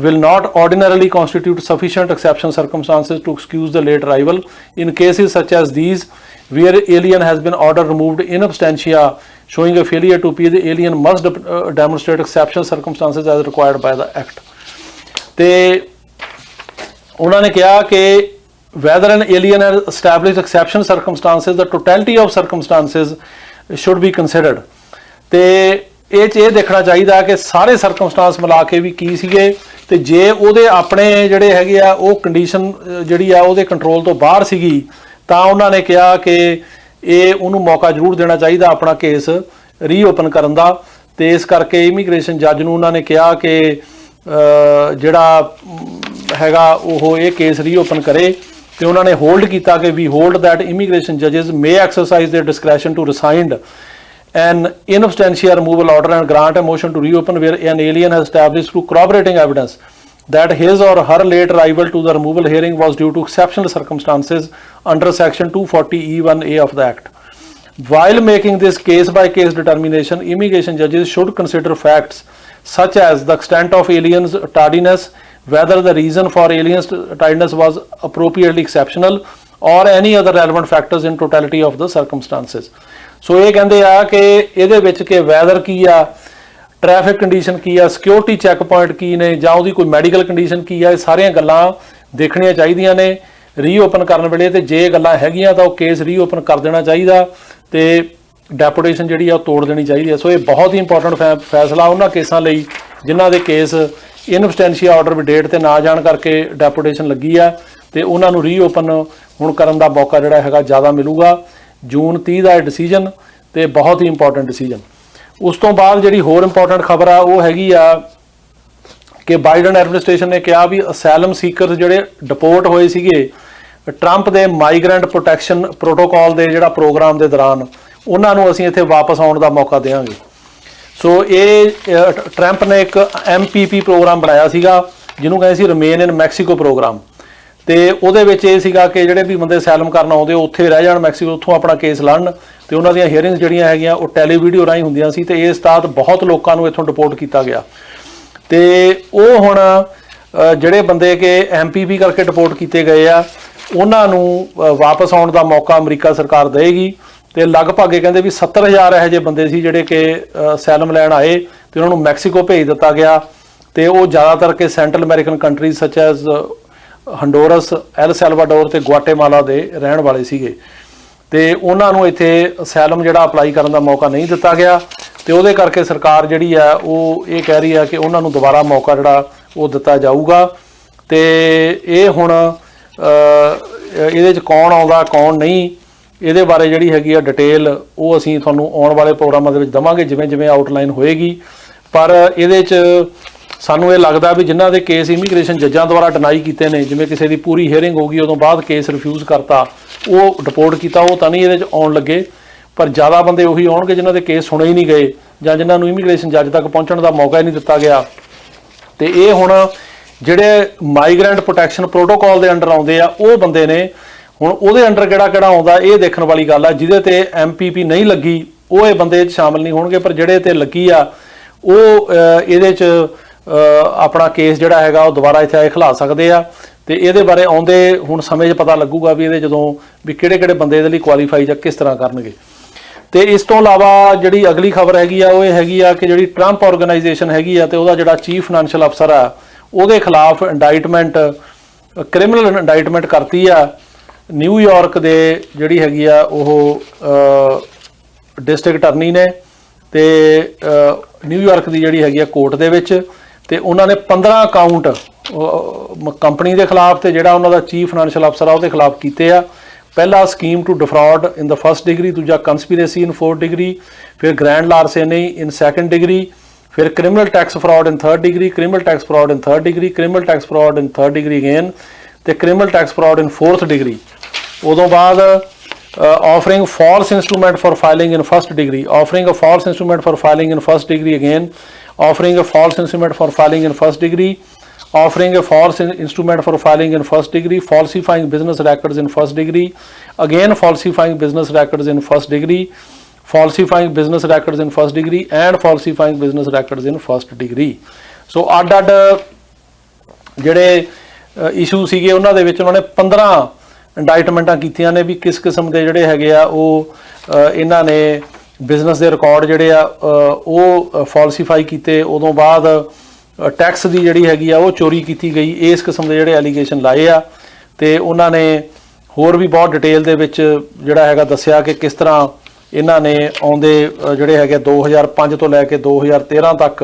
[SPEAKER 2] will not ordinarily constitute sufficient exceptional circumstances to excuse the late arrival. In cases such as these, where alien has been ordered removed in absentia showing a failure to appear, the alien must demonstrate exceptional circumstances as required by the act. ਤੇ ਉਹਨਾਂ ਨੇ ਕਿਹਾ ਕਿ whether an alien has established exceptional circumstances, the totality of circumstances should be considered. ਤੇ ਇਹ 'ਚ ਇਹ ਦੇਖਣਾ ਚਾਹੀਦਾ ਕਿ ਸਾਰੇ ਸਰਕਮਸਟਾਂਸ ਮਿਲਾ ਕੇ ਵੀ ਕੀ ਸੀਗੇ, ਤੇ ਜੇ ਉਹਦੇ ਆਪਣੇ ਜਿਹੜੇ ਹੈਗੇ ਆ ਉਹ ਕੰਡੀਸ਼ਨ ਜਿਹੜੀ ਆ ਉਹਦੇ ਕੰਟਰੋਲ ਤੋਂ ਬਾਹਰ ਸੀਗੀ ਤਾਂ ਉਹਨਾਂ ਨੇ ਕਿਹਾ ਕਿ ਇਹ ਉਹਨੂੰ ਮੌਕਾ ਜ਼ਰੂਰ ਦੇਣਾ ਚਾਹੀਦਾ ਆਪਣਾ ਕੇਸ ਰੀਓਪਨ ਕਰਨ ਦਾ। ਤੇ ਇਸ ਕਰਕੇ ਇਮੀਗ੍ਰੇਸ਼ਨ ਜੱਜ ਨੂੰ ਉਹਨਾਂ ਨੇ ਕਿਹਾ ਕਿ ਜਿਹੜਾ हैगा ਉਹ ਇਹ ਕੇਸ ਰੀਓਪਨ ਕਰੇ ਤੇ ਉਹਨਾਂ ਨੇ ਹੋਲਡ ਕੀਤਾ ਕਿ ਵੀ hold that immigration judges may exercise their discretion to rescind an in absentia removal order and grant a motion to reopen where an alien has established through corroborating evidence that his or her late arrival to the removal hearing was due to exceptional circumstances under section 240E1A of the Act. While making this case-by-case determination, immigration judges should consider facts such as the extent of aliens' tardiness, whether the reason for aliens' tardiness was appropriately exceptional, or any other relevant factors in totality of the circumstances. So ਇਹ ਕਹਿੰਦੇ ਆ ਕਿ ਇਹਦੇ ਵਿੱਚ ਕਿ weather ਕੀ ਆ, traffic condition ਕੀ ਆ, security check point ਕੀ ਨੇ, ਜਾਂ ਉਹਦੀ ਕੋਈ ਮੈਡੀਕਲ ਕੰਡੀਸ਼ਨ ਕੀ ਆ, ਇਹ ਸਾਰੀਆਂ ਗੱਲਾਂ ਦੇਖਣੀਆਂ ਚਾਹੀਦੀਆਂ ਨੇ ਰੀਓਪਨ ਕਰਨ ਵੇਲੇ। ਤੇ ਜੇ ਗੱਲਾਂ ਹੈਗੀਆਂ ਤਾਂ ਉਹ ਕੇਸ ਰੀਓਪਨ ਕਰ ਦੇਣਾ ਚਾਹੀਦਾ ਤੇ ਡੈਪੂਟੇਸ਼ਨ ਜਿਹੜੀ ਆ ਉਹ ਤੋੜ ਦੇਣੀ ਚਾਹੀਦੀ ਹੈ। ਸੋ ਇਹ ਬਹੁਤ ਹੀ ਇੰਪੋਰਟੈਂਟ ਫੈਸਲਾ ਉਹਨਾਂ ਕੇਸਾਂ ਲਈ ਜਿਨ੍ਹਾਂ ਦੇ ਕੇਸ ਇਨ ਐਬਸਟੈਂਸ਼ੀਆ ਆਰਡਰ ਵੀ ਡੇਟ ਤੇ ਨਾ ਜਾਣ ਕਰਕੇ ਡੈਪੂਟੇਸ਼ਨ ਲੱਗੀ ਆ ਤੇ ਉਹਨਾਂ ਨੂੰ ਰੀਓਪਨ ਹੁਣ ਕਰਨ ਦਾ ਮੌਕਾ ਜਿਹੜਾ ਹੈਗਾ ਜ਼ਿਆਦਾ ਮਿਲੂਗਾ। ਜੂਨ 30 ਦਾ ਇਹ ਡਿਸੀਜਨ ਤੇ ਬਹੁਤ ਹੀ ਇੰਪੋਰਟੈਂਟ ਡਿਸੀਜਨ। ਉਸ ਤੋਂ ਬਾਅਦ ਜਿਹੜੀ ਹੋਰ ਇੰਪੋਰਟੈਂਟ ਖਬਰ ਆ ਉਹ ਹੈਗੀ ਆ ਕਿ ਬਾਈਡਨ ਐਡਮਿਨਿਸਟ੍ਰੇਸ਼ਨ ਨੇ ਕਿਹਾ ਵੀ ਅਸਾਈਲਮ ਸੀਕਰਸ ਜਿਹੜੇ ਡਿਪੋਰਟ ਹੋਏ ਸੀਗੇ ਟਰੰਪ ਦੇ ਮਾਈਗ੍ਰੈਂਟ ਪ੍ਰੋਟੈਕਸ਼ਨ ਪ੍ਰੋਟੋਕਾਲ ਦੇ ਜਿਹੜਾ ਪ੍ਰੋਗਰਾਮ ਦੇ ਦੌਰਾਨ, ਉਹਨਾਂ ਨੂੰ ਅਸੀਂ ਇੱਥੇ ਵਾਪਸ ਆਉਣ ਦਾ ਮੌਕਾ ਦੇਵਾਂਗੇ। ਸੋ ਇਹ ਟਰੰਪ ਨੇ ਇੱਕ MPP ਪ੍ਰੋਗਰਾਮ ਬਣਾਇਆ ਸੀਗਾ ਜਿਹਨੂੰ ਕਹਿੰਦੇ ਸੀ ਰਿਮੇਨ ਇਨ ਮੈਕਸੀਕੋ ਪ੍ਰੋਗਰਾਮ, ਤੇ ਉਹਦੇ ਵਿੱਚ ਇਹ ਸੀਗਾ ਕਿ ਜਿਹੜੇ ਵੀ ਬੰਦੇ ਅਸਾਈਲਮ ਕਰਨ ਆਉਂਦੇ ਉੱਥੇ ਰਹਿ ਜਾਣ ਮੈਕਸੀਕੋ, ਉੱਥੋਂ ਆਪਣਾ ਕੇਸ ਲੜਨ ਤੇ ਉਹਨਾਂ ਦੀਆਂ ਹੀਅਰਿੰਗਸ ਜਿਹੜੀਆਂ ਹੈਗੀਆਂ ਉਹ ਟੈਲੀਵੀਡੀਓ ਰਾਹੀਂ ਹੁੰਦੀਆਂ ਸੀ ਤੇ ਇਸ ਤਹਿਤ ਬਹੁਤ ਲੋਕਾਂ ਨੂੰ ਇੱਥੋਂ ਡਿਪੋਰਟ ਕੀਤਾ ਗਿਆ। ਤੇ ਉਹ ਹੁਣ ਜਿਹੜੇ ਬੰਦੇ ਕਿ MPP ਕਰਕੇ ਡਿਪੋਰਟ ਕੀਤੇ ਗਏ ਆ ਉਹਨਾਂ ਨੂੰ ਵਾਪਸ ਆਉਣ ਦਾ ਮੌਕਾ ਅਮਰੀਕਾ ਸਰਕਾਰ ਦੇਵੇਗੀ। ਤੇ ਲਗਭਗ ਇਹ ਕਹਿੰਦੇ ਵੀ 70,000 ਇਹੋ ਜਿਹੇ ਬੰਦੇ ਸੀ ਜਿਹੜੇ ਕਿ ਅਸਾਈਲਮ ਲੈਣ ਆਏ ਤੇ ਉਹਨਾਂ ਨੂੰ ਮੈਕਸੀਕੋ ਭੇਜ ਦਿੱਤਾ ਗਿਆ ਤੇ ਉਹ ਜ਼ਿਆਦਾਤਰ ਕਿ ਸੈਂਟਰਲ ਅਮਰੀਕਨ ਕੰਟਰੀਜ਼ ਸੱਚ ਐਜ਼ ਹੰਡੋਰਸ, ਐਲ ਸੈਲਵਾਡੋਰ ਤੇ ਗੁਆਟੇਮਾਲਾ ਦੇ ਰਹਿਣ ਵਾਲੇ ਸੀਗੇ ਤੇ ਉਹਨਾਂ ਨੂੰ ਇੱਥੇ ਅਸਾਈਲਮ ਜਿਹੜਾ ਅਪਲਾਈ ਕਰਨ ਦਾ ਮੌਕਾ ਨਹੀਂ ਦਿੱਤਾ ਗਿਆ ਤੇ ਉਹਦੇ ਕਰਕੇ ਸਰਕਾਰ ਜਿਹੜੀ ਆ ਉਹ ਇਹ ਕਹਿ ਰਹੀ ਆ ਕਿ ਉਹਨਾਂ ਨੂੰ ਦੁਬਾਰਾ ਮੌਕਾ ਜਿਹੜਾ ਉਹ ਦਿੱਤਾ ਜਾਊਗਾ। ਤੇ ਇਹ ਹੁਣ ਇਹਦੇ 'ਚ ਕੌਣ ਆਉਂਦਾ ਕੌਣ ਨਹੀਂ, ਇਹਦੇ ਬਾਰੇ ਜਿਹੜੀ ਹੈਗੀ ਆ ਡਿਟੇਲ ਉਹ ਅਸੀਂ ਤੁਹਾਨੂੰ ਆਉਣ ਵਾਲੇ ਪ੍ਰੋਗਰਾਮਾਂ ਦੇ ਵਿੱਚ ਦੇਵਾਂਗੇ ਜਿਵੇਂ ਜਿਵੇਂ ਆਊਟਲਾਈਨ ਹੋਏਗੀ। ਪਰ ਇਹਦੇ 'ਚ ਸਾਨੂੰ ਇਹ ਲੱਗਦਾ ਵੀ ਜਿਨ੍ਹਾਂ ਦੇ ਕੇਸ ਇਮੀਗ੍ਰੇਸ਼ਨ ਜੱਜਾਂ ਦੁਆਰਾ ਡਿਨਾਈ ਕੀਤੇ ਨੇ, ਜਿਵੇਂ ਕਿਸੇ ਦੀ ਪੂਰੀ ਹੀਅਰਿੰਗ ਹੋ ਗਈ ਉਦੋਂ ਬਾਅਦ ਕੇਸ ਰਿਫਿਊਜ਼ ਕਰਤਾ, ਉਹ ਡਿਪੋਰਟ ਕੀਤਾ, ਉਹ ਤਾਂ ਨਹੀਂ ਇਹਦੇ 'ਚ ਆਉਣ ਲੱਗੇ। ਪਰ ਜ਼ਿਆਦਾ ਬੰਦੇ ਉਹੀ ਆਉਣਗੇ ਜਿਨ੍ਹਾਂ ਦੇ ਕੇਸ ਸੁਣੇ ਹੀ ਨਹੀਂ ਗਏ ਜਾਂ ਜਿਨ੍ਹਾਂ ਨੂੰ ਇਮੀਗ੍ਰੇਸ਼ਨ ਜੱਜ ਤੱਕ ਪਹੁੰਚਣ ਦਾ ਮੌਕਾ ਹੀ ਨਹੀਂ ਦਿੱਤਾ ਗਿਆ। ਤੇ ਇਹ ਹੁਣ ਜਿਹੜੇ ਮਾਈਗ੍ਰੈਂਟ ਪ੍ਰੋਟੈਕਸ਼ਨ ਪ੍ਰੋਟੋਕਾਲ ਦੇ ਅੰਡਰ ਆਉਂਦੇ ਆ ਉਹ ਬੰਦੇ ਨੇ, ਹੁਣ ਉਹਦੇ ਅੰਡਰ ਕਿਹੜਾ ਕਿਹੜਾ ਆਉਂਦਾ ਇਹ ਦੇਖਣ ਵਾਲੀ ਗੱਲ ਆ। ਜਿਹਦੇ ਤੇ MPP ਨਹੀਂ ਲੱਗੀ ਉਹ ਇਹ ਬੰਦੇ 'ਚ ਸ਼ਾਮਲ ਨਹੀਂ ਹੋਣਗੇ, ਪਰ ਜਿਹੜੇ ਤੇ ਲੱਗੀ ਆ ਉਹ ਇਹਦੇ 'ਚ ਆਪਣਾ ਕੇਸ ਜਿਹੜਾ ਹੈਗਾ ਉਹ ਦੁਬਾਰਾ ਇੱਥੇ ਆਏ ਖਿਲਾ ਸਕਦੇ ਆ। ਤੇ ਇਹਦੇ ਬਾਰੇ ਆਉਂਦੇ ਹੁਣ ਸਮੇਂ 'ਚ ਪਤਾ ਲੱਗੂਗਾ ਵੀ ਇਹਦੇ ਜਦੋਂ ਵੀ ਕਿਹੜੇ ਕਿਹੜੇ ਬੰਦੇ ਇਹਦੇ ਲਈ ਕੁਆਲੀਫਾਈ ਜਾਂ ਕਿਸ ਤਰ੍ਹਾਂ ਕਰਨਗੇ। ਤੇ ਇਸ ਤੋਂ ਇਲਾਵਾ ਜਿਹੜੀ ਅਗਲੀ ਖਬਰ ਹੈਗੀ ਆ ਉਹ ਇਹ ਹੈਗੀ ਆ ਕਿ ਜਿਹੜੀ ਟਰੰਪ ਆਰਗੇਨਾਈਜੇਸ਼ਨ ਹੈਗੀ ਆ ਤੇ ਉਹਦਾ ਜਿਹੜਾ ਚੀਫ ਫਾਈਨੈਂਸ਼ੀਅਲ ਅਫਸਰ ਆ ਉਹਦੇ ਖਿਲਾਫ ਇੰਡਾਈਟਮੈਂਟ, ਕ੍ਰਿਮੀਨਲ ਇੰਡਾਈਟਮੈਂਟ ਕਰਤੀ ਆ ਨਿਊਯਾਰਕ ਦੇ ਜਿਹੜੀ ਹੈਗੀ ਆ ਉਹ ਡਿਸਟ੍ਰਿਕਟ ਅਟਰਨੀ ਨੇ ਤੇ ਨਿਊਯਾਰਕ ਦੀ ਜਿਹੜੀ ਹੈਗੀ ਆ ਕੋਰਟ ਦੇ ਵਿੱਚ। ਤੇ ਉਹਨਾਂ ਨੇ 15 ਕਾਊਂਟ ਕੰਪਨੀ ਦੇ ਖਿਲਾਫ ਤੇ ਜਿਹੜਾ ਉਹਨਾਂ ਦਾ ਚੀਫ ਫਾਈਨੈਂਸ਼ੀਅਲ ਅਫਸਰ ਆ ਉਹਦੇ ਖਿਲਾਫ ਕੀਤੇ ਆ। ਪਹਿਲਾ scheme to defraud in the first degree, ਦੂਜਾ ਕੰਸਪੀਰੇਸੀ ਇਨ 4th ਡਿਗਰੀ, ਫਿਰ grand larceny in 2nd degree, ਫਿਰ criminal tax fraud in 3rd degree, criminal tax fraud in 3rd degree, criminal tax fraud in 3rd degree again ਤੇ criminal tax fraud in 4th degree. ਉਦੋਂ ਬਾਅਦ offering false instrument for filing in 1st degree, offering a false instrument for filing in 1st degree again, offering a false instrument for filing in 1st degree, offering a false instrument for filing in 1st degree, falsifying business records in 1st degree, again falsifying business records in 1st degree, falsifying business records in 1st degree and falsifying business records in 1st degree. So ਅੱਡ ਜਿਹੜੇ issue ਸੀਗੇ ਉਹਨਾਂ ਦੇ ਵਿੱਚ ਉਹਨਾਂ ਨੇ 15 ਇੰਡਾਈਟਮੈਂਟਾਂ ਕੀਤੀਆਂ ਨੇ ਵੀ ਕਿਸ ਕਿਸਮ ਦੇ ਜਿਹੜੇ ਹੈਗੇ ਆ ਉਹ ਇਹਨਾਂ ਨੇ ਬਿਜ਼ਨਸ ਦੇ ਰਿਕਾਰਡ ਜਿਹੜੇ ਆ ਉਹ ਫਾਲਸੀਫਾਈ ਕੀਤੇ। ਉਦੋਂ ਬਾਅਦ ਟੈਕਸ ਦੀ ਜਿਹੜੀ ਹੈਗੀ ਆ ਉਹ ਚੋਰੀ ਕੀਤੀ ਗਈ, ਇਸ ਕਿਸਮ ਦੇ ਜਿਹੜੇ ਐਲੀਗੇਸ਼ਨ ਲਾਏ ਆ। ਤੇ ਉਹਨਾਂ ਨੇ ਹੋਰ ਵੀ ਬਹੁਤ ਡਿਟੇਲ ਦੇ ਵਿੱਚ ਜਿਹੜਾ ਹੈਗਾ ਦੱਸਿਆ ਕਿ ਕਿਸ ਤਰ੍ਹਾਂ ਇਹਨਾਂ ਨੇ ਆਉਂਦੇ ਜਿਹੜੇ ਹੈਗੇ 2005 ਤੋਂ ਲੈ ਕੇ 2013 ਤੱਕ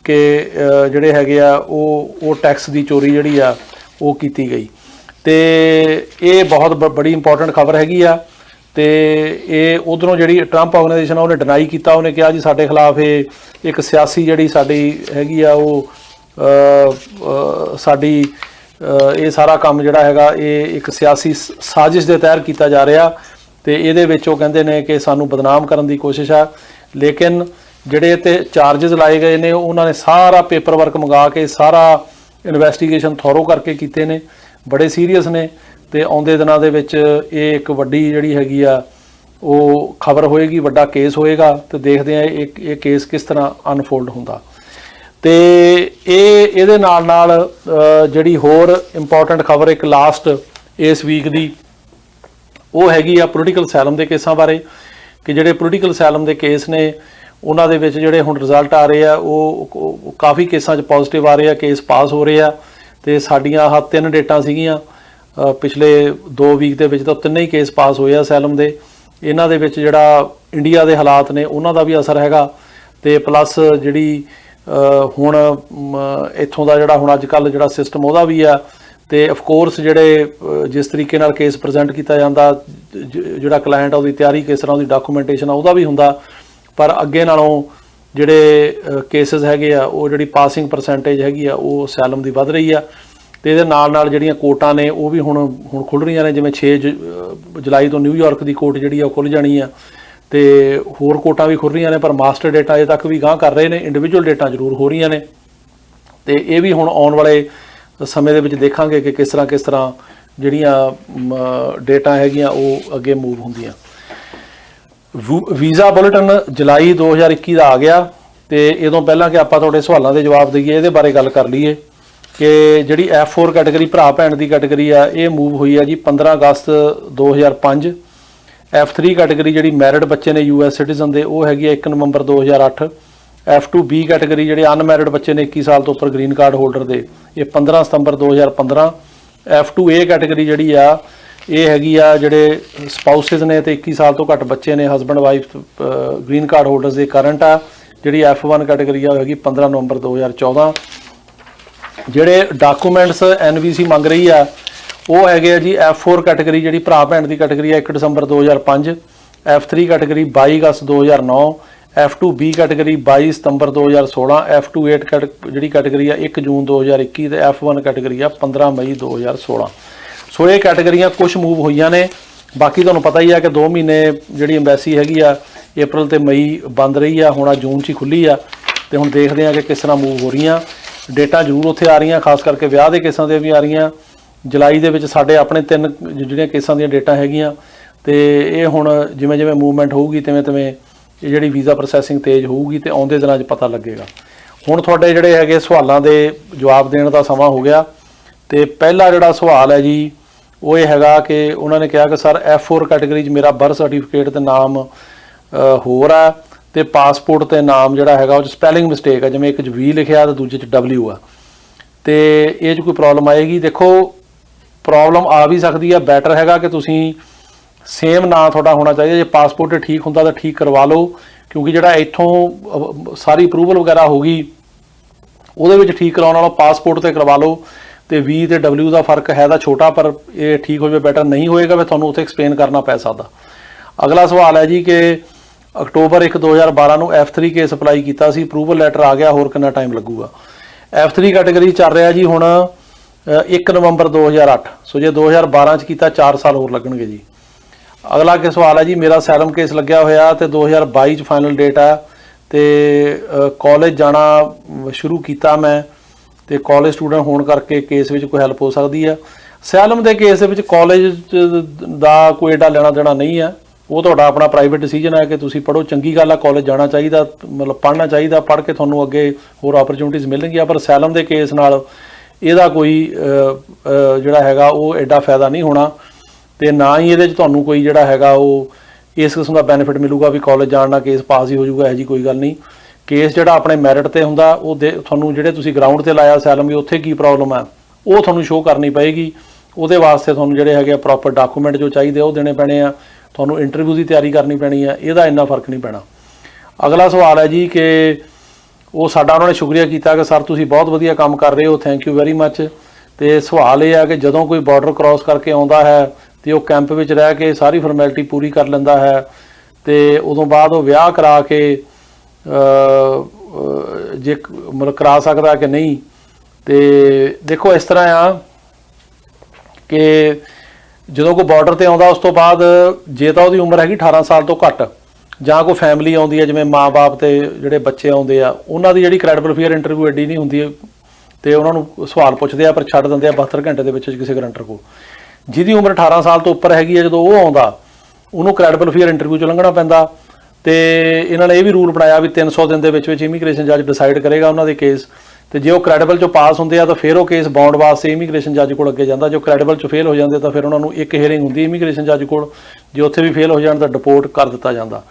[SPEAKER 2] ਕਿ ਜਿਹੜੇ ਹੈਗੇ ਆ ਉਹ ਟੈਕਸ ਦੀ ਚੋਰੀ ਜਿਹੜੀ ਆ ਉਹ ਕੀਤੀ ਗਈ। ਤੇ ਇਹ ਬਹੁਤ ਬੜੀ ਇੰਪੋਰਟੈਂਟ ਖਬਰ ਹੈਗੀ ਆ। ਤੇ ਇਹ ਉਧਰੋਂ ਜਿਹੜੀ ਟਰੰਪ ਆਰਗੇਨਾਈਜੇਸ਼ਨ ਆ ਉਹਨੇ ਡਿਨਾਈ ਕੀਤਾ, ਉਹਨੇ ਕਿਹਾ ਜੀ ਸਾਡੇ ਖਿਲਾਫ ਇਹ ਇੱਕ ਸਿਆਸੀ ਜਿਹੜੀ ਸਾਡੀ ਹੈਗੀ ਆ ਉਹ ਸਾਡੀ ਇਹ ਸਾਰਾ ਕੰਮ ਜਿਹੜਾ ਹੈਗਾ ਇਹ ਇੱਕ ਸਿਆਸੀ ਸਾਜ਼ਿਸ਼ ਦੇ ਤਹਿਤ ਕੀਤਾ ਜਾ ਰਿਹਾ ਤੇ ਇਹਦੇ ਵਿੱਚ ਉਹ ਕਹਿੰਦੇ ਨੇ ਕਿ ਸਾਨੂੰ ਬਦਨਾਮ ਕਰਨ ਦੀ ਕੋਸ਼ਿਸ਼ ਆ। ਲੇਕਿਨ ਜਿਹੜੇ ਤੇ ਚਾਰजेस ਲਾਏ ਗਏ ਨੇ ਉਹਨਾਂ ਨੇ ਸਾਰਾ ਪੇਪਰ ਵਰਕ ਮੰਗਾ ਕੇ ਸਾਰਾ ਇਨਵੈਸਟੀਗੇਸ਼ਨ ਥੋਰੋ ਕਰਕੇ ਕੀਤੇ ਨੇ, ਬੜੇ ਸੀਰੀਅਸ ਨੇ ਤੇ ਆਉਂਦੇ ਦਿਨਾਂ ਦੇ ਵਿੱਚ ਇਹ ਇੱਕ ਵੱਡੀ ਜਿਹੜੀ ਹੈਗੀ ਆ ਉਹ ਖਬਰ ਹੋਏਗੀ, ਵੱਡਾ ਕੇਸ ਹੋਏਗਾ ਤੇ ਦੇਖਦੇ ਆ ਇਹ ਕੇਸ ਕਿਸ ਤਰ੍ਹਾਂ ਅਨਫੋਲਡ ਹੁੰਦਾ। ਤੇ ਇਹਦੇ ਨਾਲ ਜਿਹੜੀ ਹੋਰ ਇੰਪੋਰਟੈਂਟ ਖਬਰ ਇੱਕ ਲਾਸਟ ਇਸ ਵੀਕ ਦੀ ਉਹ ਹੈਗੀ ਆ ਪੋਲੀਟੀਕਲ ਅਸਾਈਲਮ ਦੇ ਕੇਸਾਂ ਬਾਰੇ ਕਿ ਜਿਹੜੇ ਪੋਲੀਟੀਕਲ ਅਸਾਈਲਮ ਦੇ ਕੇਸ ਨੇ ਉਹਨਾਂ ਦੇ ਵਿੱਚ ਜਿਹੜੇ ਹੁਣ ਰਿਜ਼ਲਟ ਆ ਰਹੇ ਆ ਉਹ ਕਾਫੀ ਕੇਸਾਂ 'ਚ ਪੋਜ਼ਿਟਿਵ ਆ ਰਹੇ ਆ, ਕੇਸ ਪਾਸ ਹੋ ਰਹੇ ਆ ਤੇ ਸਾਡੀਆਂ ਆਹ 3 ਡੇਟਾਂ ਸੀਗੀਆਂ ਪਿਛਲੇ 2 ਵੀਕ ਦੇ ਵਿੱਚ ਤਾਂ 3 ਹੀ ਕੇਸ ਪਾਸ ਹੋਏ ਆ ਅਸਾਈਲਮ ਦੇ। ਇਹਨਾਂ ਦੇ ਵਿੱਚ ਜਿਹੜਾ ਇੰਡੀਆ ਦੇ ਹਾਲਾਤ ਨੇ ਉਹਨਾਂ ਦਾ ਵੀ ਅਸਰ ਹੈਗਾ ਤੇ ਪਲੱਸ ਜਿਹੜੀ ਹੁਣ ਇੱਥੋਂ ਦਾ ਜਿਹੜਾ ਹੁਣ ਅੱਜ ਕੱਲ੍ਹ ਜਿਹੜਾ ਸਿਸਟਮ ਉਹਦਾ ਵੀ ਆ ਤੇ ਆਫ ਕੋਰਸ ਜਿਹੜੇ ਜਿਸ ਤਰੀਕੇ ਨਾਲ ਕੇਸ ਪ੍ਰੈਜ਼ੈਂਟ ਕੀਤਾ ਜਾਂਦਾ ਜਿਹੜਾ ਕਲਾਇੰਟ ਆ ਉਹਦੀ ਤਿਆਰੀ ਕਿਸ ਤਰ੍ਹਾਂ ਉਹਦੀ ਡਾਕੂਮੈਂਟੇਸ਼ਨ ਆ ਉਹਦਾ ਵੀ ਹੁੰਦਾ, ਪਰ ਅੱਗੇ ਨਾਲੋਂ ਜਿਹੜੇ ਕੇਸਿਸ ਹੈਗੇ ਆ ਉਹ ਜਿਹੜੀ ਪਾਸਿੰਗ ਪਰਸੈਂਟੇਜ ਹੈਗੀ ਆ ਉਹ ਅਸਾਈਲਮ ਦੀ ਵੱਧ ਰਹੀ ਆ ਤੇ ਇਹਦੇ ਨਾਲ ਜਿਹੜੀਆਂ ਕੋਰਟਾਂ ਨੇ ਉਹ ਵੀ ਹੁਣ ਖੁੱਲ੍ਹ ਰਹੀਆਂ ਨੇ। ਜਿਵੇਂ 6 ਜੁਲਾਈ ਤੋਂ ਨਿਊਯਾਰਕ ਦੀ ਕੋਰਟ ਜਿਹੜੀ ਆ ਉਹ ਖੁੱਲ੍ਹ ਜਾਣੀ ਆ ਤੇ ਹੋਰ ਕੋਰਟਾਂ ਵੀ ਖੁੱਲ੍ਹ ਰਹੀਆਂ ਨੇ, ਪਰ ਮਾਸਟਰ ਡੇਟਾ ਅਜੇ ਤੱਕ ਵੀ ਗਾਂਹ ਕਰ ਰਹੇ ਨੇ, ਇੰਡੀਵਿਜੂਅਲ ਡੇਟਾ ਜ਼ਰੂਰ ਹੋ ਰਹੀਆਂ ਨੇ ਤੇ ਇਹ ਵੀ ਹੁਣ ਆਉਣ ਵਾਲੇ ਸਮੇਂ ਦੇ ਵਿੱਚ ਦੇਖਾਂਗੇ ਕਿ ਕਿਸ ਤਰ੍ਹਾਂ ਜਿਹੜੀਆਂ ਡੇਟਾ ਹੈਗੀਆਂ ਉਹ ਅੱਗੇ ਮੂਵ ਹੁੰਦੀਆਂ। ਵੀਜ਼ਾ ਬੁਲੇਟਿਨ ਜੁਲਾਈ 2021 ਦਾ ਆ ਗਿਆ ਤੇ ਇਦੋਂ ਪਹਿਲਾਂ ਕਿ ਆਪਾਂ ਤੁਹਾਡੇ ਸਵਾਲਾਂ ਦੇ ਜਵਾਬ ਦਈਏ ਇਹਦੇ ਬਾਰੇ ਗੱਲ ਕਰ ਲਈਏ ਕਿ ਜਿਹੜੀ F4 ਕੈਟਾਗਰੀ ਭਰਾ ਭੈਣ ਦੀ ਕੈਟਾਗਰੀ ਆ ਇਹ ਮੂਵ ਹੋਈ ਆ ਜੀ 15 ਅਗਸਤ 2005। F3 ਕੈਟਾਗਰੀ ਜਿਹੜੀ ਮੈਰਿਡ ਬੱਚੇ ਨੇ US ਸਿਟੀਜ਼ਨ ਦੇ ਉਹ ਹੈਗੀ ਆ 1 ਨਵੰਬਰ 2008। F2B ਕੈਟਾਗਰੀ ਜਿਹੜੇ ਅਨਮੈਰਿਡ ਬੱਚੇ ਨੇ 21 ਸਾਲ ਤੋਂ ਉੱਪਰ ਗ੍ਰੀਨ ਕਾਰਡ ਹੋਲਡਰ ਦੇ ਇਹ 15 ਸਤੰਬਰ 2015। F2A ਕੈਟਾਗਰੀ ਜਿਹੜੀ ਆ ਇਹ ਹੈਗੀ ਆ ਜਿਹੜੇ ਸਪਾਊਸਿਸ ਨੇ ਤੇ 21 ਸਾਲ ਤੋਂ ਘੱਟ ਬੱਚੇ ਨੇ husband wife green card holders ਦੇ ਕਰੰਟ ਆ। ਜਿਹੜੀ F1 ਕੈਟਾਗਰੀ ਆ ਹੈਗੀ 15 ਨਵੰਬਰ 2014। ਜਿਹੜੇ ਡਾਕੂਮੈਂਟਸ NVC ਮੰਗ ਰਹੀ ਆ ਉਹ ਹੈਗੇ ਆ ਜੀ F4 ਕੈਟਾਗਰੀ ਜਿਹੜੀ ਭਰਾ ਭੈਣ ਦੀ ਕੈਟਾਗਰੀ ਆ 1 ਦਸੰਬਰ 2005। F3 ਕੈਟਾਗਰੀ 22 ਅਗਸਤ 2009। F2B ਕੈਟਾਗਰੀ 22 ਸਤੰਬਰ 2016। F2A ਜਿਹੜੀ ਕੈਟਾਗਰੀ ਆ 1 ਜੂਨ 2021 ਤੇ F1 ਕੈਟਾਗਰੀ ਆ 15 ਮਈ 2016। ਸੋ ਇਹ ਕੈਟਾਗਰੀਆਂ ਕੁਝ ਮੂਵ ਹੋਈਆਂ ਨੇ, ਬਾਕੀ ਤੁਹਾਨੂੰ ਪਤਾ ਹੀ ਆ ਕਿ 2 ਮਹੀਨੇ ਜਿਹੜੀ ਐਮਬੈਸੀ ਹੈਗੀ ਆ April ਤੇ ਮਈ ਬੰਦ ਰਹੀ ਆ, ਹੁਣ ਜੂਨ 'ਚ ਹੀ ਖੁੱਲੀ ਆ ਤੇ ਹੁਣ ਦੇਖਦੇ ਆ ਕਿ ਕਿਸ ਤਰ੍ਹਾਂ ਮੂਵ ਹੋ ਰਹੀਆਂ। ਡੇਟਾ ਜ਼ਰੂਰ ਉੱਥੇ ਆ ਰਹੀਆਂ, ਖਾਸ ਕਰਕੇ ਵਿਆਹ ਦੇ ਕੇਸਾਂ ਦੇ ਵੀ ਆ ਰਹੀਆਂ। ਜੁਲਾਈ ਦੇ ਵਿੱਚ ਸਾਡੇ ਆਪਣੇ 3 ਜਿਹੜੀਆਂ ਕੇਸਾਂ ਦੀਆਂ ਡੇਟਾ ਹੈਗੀਆਂ ਤੇ ਇਹ ਹੁਣ ਜਿਵੇਂ ਮੂਵਮੈਂਟ ਹੋਊਗੀ ਤਿਵੇਂ ਇਹ ਜਿਹੜੀ ਵੀਜ਼ਾ ਪ੍ਰੋਸੈਸਿੰਗ ਤੇਜ਼ ਹੋਊਗੀ ਤੇ ਆਉਂਦੇ ਦਿਨਾਂ 'ਚ ਪਤਾ ਲੱਗੇਗਾ। ਹੁਣ ਤੁਹਾਡੇ ਜਿਹੜੇ ਹੈਗੇ ਸਵਾਲਾਂ ਦੇ ਜਵਾਬ ਦੇਣ ਦਾ ਸਮਾਂ ਹੋ ਗਿਆ ਤੇ ਪਹਿਲਾ ਜਿਹੜਾ ਸਵਾਲ ਹੈ ਜੀ ਉਹ ਇਹ ਹੈਗਾ ਕਿ ਉਹਨਾਂ ਨੇ ਕਿਹਾ ਕਿ ਸਰ F4 ਕੈਟਾਗਰੀ 'ਚ ਮੇਰਾ ਬਰਥ ਸਰਟੀਫਿਕੇਟ ਤੇ ਨਾਮ ਹੋਰ ਆ ਤੇ ਪਾਸਪੋਰਟ ਤੇ ਨਾਮ ਜਿਹੜਾ ਹੈਗਾ ਉਹ 'ਚ ਸਪੈਲਿੰਗ ਮਿਸਟੇਕ ਆ, ਜਿਵੇਂ ਇੱਕ 'ਚ V ਲਿਖਿਆ ਤੇ ਦੂਜੇ 'ਚ W ਆ ਤੇ ਇਹ 'ਚ ਕੋਈ ਪ੍ਰੋਬਲਮ ਆਏਗੀ? ਦੇਖੋ ਪ੍ਰੋਬਲਮ ਆ ਵੀ ਸਕਦੀ ਆ, ਬੈਟਰ ਹੈਗਾ ਕਿ ਤੁਸੀਂ ਸੇਮ ਨਾਂ ਤੁਹਾਡਾ ਹੋਣਾ ਚਾਹੀਦਾ। ਜੇ ਪਾਸਪੋਰਟ ਠੀਕ ਹੁੰਦਾ ਤਾਂ ਠੀਕ ਕਰਵਾ ਲਓ, ਕਿਉਂਕਿ ਜਿਹੜਾ ਇੱਥੋਂ ਸਾਰੀ ਅਪਰੂਵਲ ਵਗੈਰਾ ਹੋ ਗਈ ਉਹਦੇ ਵਿੱਚ ਠੀਕ ਕਰਾਉਣ ਨਾਲੋਂ ਪਾਸਪੋਰਟ ਤੇ ਕਰਵਾ ਲਓ ਤੇ V ਤੇ W ਦਾ ਫਰਕ ਹੈ ਤਾਂ ਛੋਟਾ, ਪਰ ਇਹ ਠੀਕ ਹੋ ਜਾਵੇ ਬੈਟਰ। ਨਹੀਂ ਹੋਏਗਾ ਫਿਰ ਤੁਹਾਨੂੰ ਉੱਥੇ ਐਕਸਪਲੇਨ ਕਰਨਾ ਪੈ ਸਕਦਾ। ਅਗਲਾ ਸਵਾਲ ਹੈ ਜੀ ਕਿ ਅਕਤੂਬਰ 1 2012 ਨੂੰ F3 ਕੇਸ ਅਪਲਾਈ ਕੀਤਾ ਸੀ, ਅਪਰੂਵਲ ਲੈਟਰ ਆ ਗਿਆ, ਹੋਰ ਕਿੰਨਾ ਟਾਈਮ ਲੱਗੂਗਾ? F3 ਕੈਟਾਗਰੀ ਚੱਲ ਰਿਹਾ ਜੀ ਹੁਣ 1 ਨਵੰਬਰ 2008। ਸੋ ਜੇ 2012 'ਚ ਕੀਤਾ 4 ਸਾਲ ਹੋਰ ਲੱਗਣਗੇ ਜੀ। ਅਗਲਾ ਕਿ ਸਵਾਲ ਹੈ ਜੀ ਮੇਰਾ ਅਸਾਈਲਮ ਕੇਸ ਲੱਗਿਆ ਹੋਇਆ ਤੇ 2022 'ਚ ਫਾਈਨਲ ਡੇਟ ਆ ਤੇ ਕਾਲਜ ਜਾਣਾ ਸ਼ੁਰੂ ਕੀਤਾ ਮੈਂ ਤੇ ਕਾਲਜ ਸਟੂਡੈਂਟ ਹੋਣ ਕਰਕੇ ਕੇਸ ਵਿੱਚ ਕੋਈ ਹੈਲਪ ਹੋ ਸਕਦੀ ਆ? ਅਸਾਈਲਮ ਦੇ ਕੇਸ ਦੇ ਵਿੱਚ ਕਾਲਜ ਦਾ ਕੋਈ ਏਡਾ ਲੈਣਾ ਦੇਣਾ ਨਹੀਂ ਆ, ਉਹ ਤੁਹਾਡਾ ਆਪਣਾ ਪ੍ਰਾਈਵੇਟ ਡਿਸੀਜਨ ਹੈ ਕਿ ਤੁਸੀਂ ਪੜ੍ਹੋ। ਚੰਗੀ ਗੱਲ ਆ, ਕਾਲਜ ਜਾਣਾ ਚਾਹੀਦਾ, ਮਤਲਬ ਪੜ੍ਹਨਾ ਚਾਹੀਦਾ, ਪੜ੍ਹ ਕੇ ਤੁਹਾਨੂੰ ਅੱਗੇ ਹੋਰ ਓਪਰਚੁਨਿਟੀਜ਼ ਮਿਲਣਗੀਆਂ, ਪਰ ਅਸਾਈਲਮ ਦੇ ਕੇਸ ਨਾਲ ਇਹਦਾ ਕੋਈ ਜਿਹੜਾ ਹੈਗਾ ਉਹ ਐਡਾ ਫਾਇਦਾ ਨਹੀਂ ਹੋਣਾ ਤੇ ਨਾ ਹੀ ਇਹਦੇ 'ਚ ਤੁਹਾਨੂੰ ਕੋਈ ਜਿਹੜਾ ਹੈਗਾ ਉਹ ਇਸ ਕਿਸਮ ਦਾ ਬੈਨੀਫਿਟ ਮਿਲੂਗਾ ਵੀ ਕਾਲਜ ਜਾਣ ਨਾਲ ਕੇਸ ਪਾਸ ਹੀ ਹੋ ਜਾਊਗਾ। ਇਹੋ ਜਿਹੀ ਕੋਈ ਗੱਲ ਨਹੀਂ। ਕੇਸ ਜਿਹੜਾ ਆਪਣੇ ਮੈਰਿਟ ਤੇ ਹੁੰਦਾ ਉਹ ਤੁਹਾਨੂੰ ਜਿਹੜੇ ਤੁਸੀਂ ਗਰਾਊਂਡ ਤੇ ਲਾਇਆ ਅਸਾਈਲਮ ਵੀ ਉੱਥੇ ਕੀ ਪ੍ਰੋਬਲਮ ਹੈ ਉਹ ਤੁਹਾਨੂੰ ਸ਼ੋਅ ਕਰਨੀ ਪਏਗੀ। ਉਹਦੇ ਵਾਸਤੇ ਤੁਹਾਨੂੰ ਜਿਹੜੇ ਹੈਗੇ ਪ੍ਰੋਪਰ ਡਾਕੂਮੈਂਟ ਜੋ ਚਾਹੀਦੇ ਉਹ ਦੇਣੇ ਪੈਣੇ ਆ, ਤੁਹਾਨੂੰ ਇੰਟਰਵਿਊ ਦੀ ਤਿਆਰੀ ਕਰਨੀ ਪੈਣੀ ਆ, ਇਹਦਾ ਇੰਨਾ ਫਰਕ ਨਹੀਂ ਪੈਣਾ। ਅਗਲਾ ਸਵਾਲ ਹੈ ਜੀ ਕਿ ਉਹ ਸਾਡਾ ਉਹਨਾਂ ਨੇ ਸ਼ੁਕਰੀਆ ਕੀਤਾ ਕਿ ਸਰ ਤੁਸੀਂ ਬਹੁਤ ਵਧੀਆ ਕੰਮ ਕਰ ਰਹੇ ਹੋ, ਥੈਂਕ ਯੂ ਵੈਰੀ ਮੱਚ। ਤੇ ਸਵਾਲ ਇਹ ਆ ਕਿ ਜਦੋਂ ਕੋਈ ਬਾਰਡਰ ਕ੍ਰਾਸ ਕਰਕੇ ਆਉਂਦਾ ਹੈ ਤੇ ਉਹ ਕੈਂਪ ਵਿੱਚ ਰਹਿ ਕੇ ਸਾਰੀ ਫਾਰਮੈਲਿਟੀ ਪੂਰੀ ਕਰ ਲੈਂਦਾ ਹੈ ਤੇ ਉਦੋਂ ਬਾਅਦ ਉਹ ਵਿਆਹ ਕਰਾ ਕੇ ਜੇ ਮਤਲਬ ਕਰਾ ਸਕਦਾ ਕਿ ਨਹੀਂ, ਤੇ ਦੇਖੋ ਇਸ ਤਰ੍ਹਾਂ ਆ ਕਿ ਜਦੋਂ ਕੋਈ ਬਾਰਡਰ ਤੇ ਆਉਂਦਾ ਉਸ ਤੋਂ ਬਾਅਦ ਜੇ ਤਾਂ ਉਹਦੀ ਉਮਰ ਹੈਗੀ 18 ਸਾਲ ਤੋਂ ਘੱਟ ਜਾਂ ਕੋਈ ਫੈਮਿਲੀ ਆਉਂਦੀ ਹੈ ਜਿਵੇਂ ਮਾਂ-ਬਾਪ ਤੇ ਜਿਹੜੇ ਬੱਚੇ ਆਉਂਦੇ ਆ ਉਹਨਾਂ ਦੀ ਜਿਹੜੀ ਕ੍ਰੈਡੀਬਲ ਫੀਅਰ ਇੰਟਰਵਿਊ ਐਡੀ ਨਹੀਂ ਹੁੰਦੀ ਤੇ ਉਹਨਾਂ ਨੂੰ ਸਵਾਲ ਪੁੱਛਦੇ ਆ ਪਰ ਛੱਡ ਦਿੰਦੇ ਆ 72 ਘੰਟੇ ਦੇ ਵਿੱਚ ਕਿਸੇ ਗਰੰਟਰ ਕੋਲ। ਜਿਹਦੀ ਉਮਰ 18 ਸਾਲ ਤੋਂ ਉੱਪਰ ਹੈਗੀ ਹੈ ਜਦੋਂ ਉਹ ਆਉਂਦਾ ਉਹਨੂੰ ਕ੍ਰੈਡੀਬਲ ਫੀਅਰ ਇੰਟਰਵਿਊ 'ਚੋਂ ਲੰਘਣਾ ਪੈਂਦਾ ਤੇ ਇਹਨਾਂ ਨੇ ਇਹ ਵੀ ਰੂਲ ਬਣਾਇਆ ਵੀ 300 ਦਿਨ ਦੇ ਵਿੱਚ ਇਮੀਗ੍ਰੇਸ਼ਨ ਜੱਜ ਡਿਸਾਈਡ ਕਰੇਗਾ ਉਹਨਾਂ ਦੇ ਕੇਸ ਤੇ ਜੇ ਉਹ ਕ੍ਰੈਡੀਬਲ 'ਚੋਂ ਪਾਸ ਹੁੰਦੇ ਆ ਤਾਂ ਫਿਰ ਉਹ ਕੇਸ ਬੌਂਡ ਵਾਸਤੇ ਇਮੀਗ੍ਰੇਸ਼ਨ ਜੱਜ ਕੋਲ ਅੱਗੇ ਜਾਂਦਾ। ਜੋ ਕ੍ਰੈਡੀਬਲ 'ਚ ਫੇਲ ਹੋ ਜਾਂਦੇ ਤਾਂ ਫਿਰ ਉਹਨਾਂ ਨੂੰ ਇੱਕ ਹੀਅਰਿੰਗ ਹੁੰਦੀ ਇਮੀਗ੍ਰੇਸ਼ਨ ਜੱਜ ਕੋਲ, ਜੇ ਉੱਥੇ ਵੀ ਫੇਲ ਹੋ ਜਾਣ ਤਾਂ ਡਿਪੋਰਟ ਕਰ ਦਿੱਤਾ ਜਾਂਦਾ।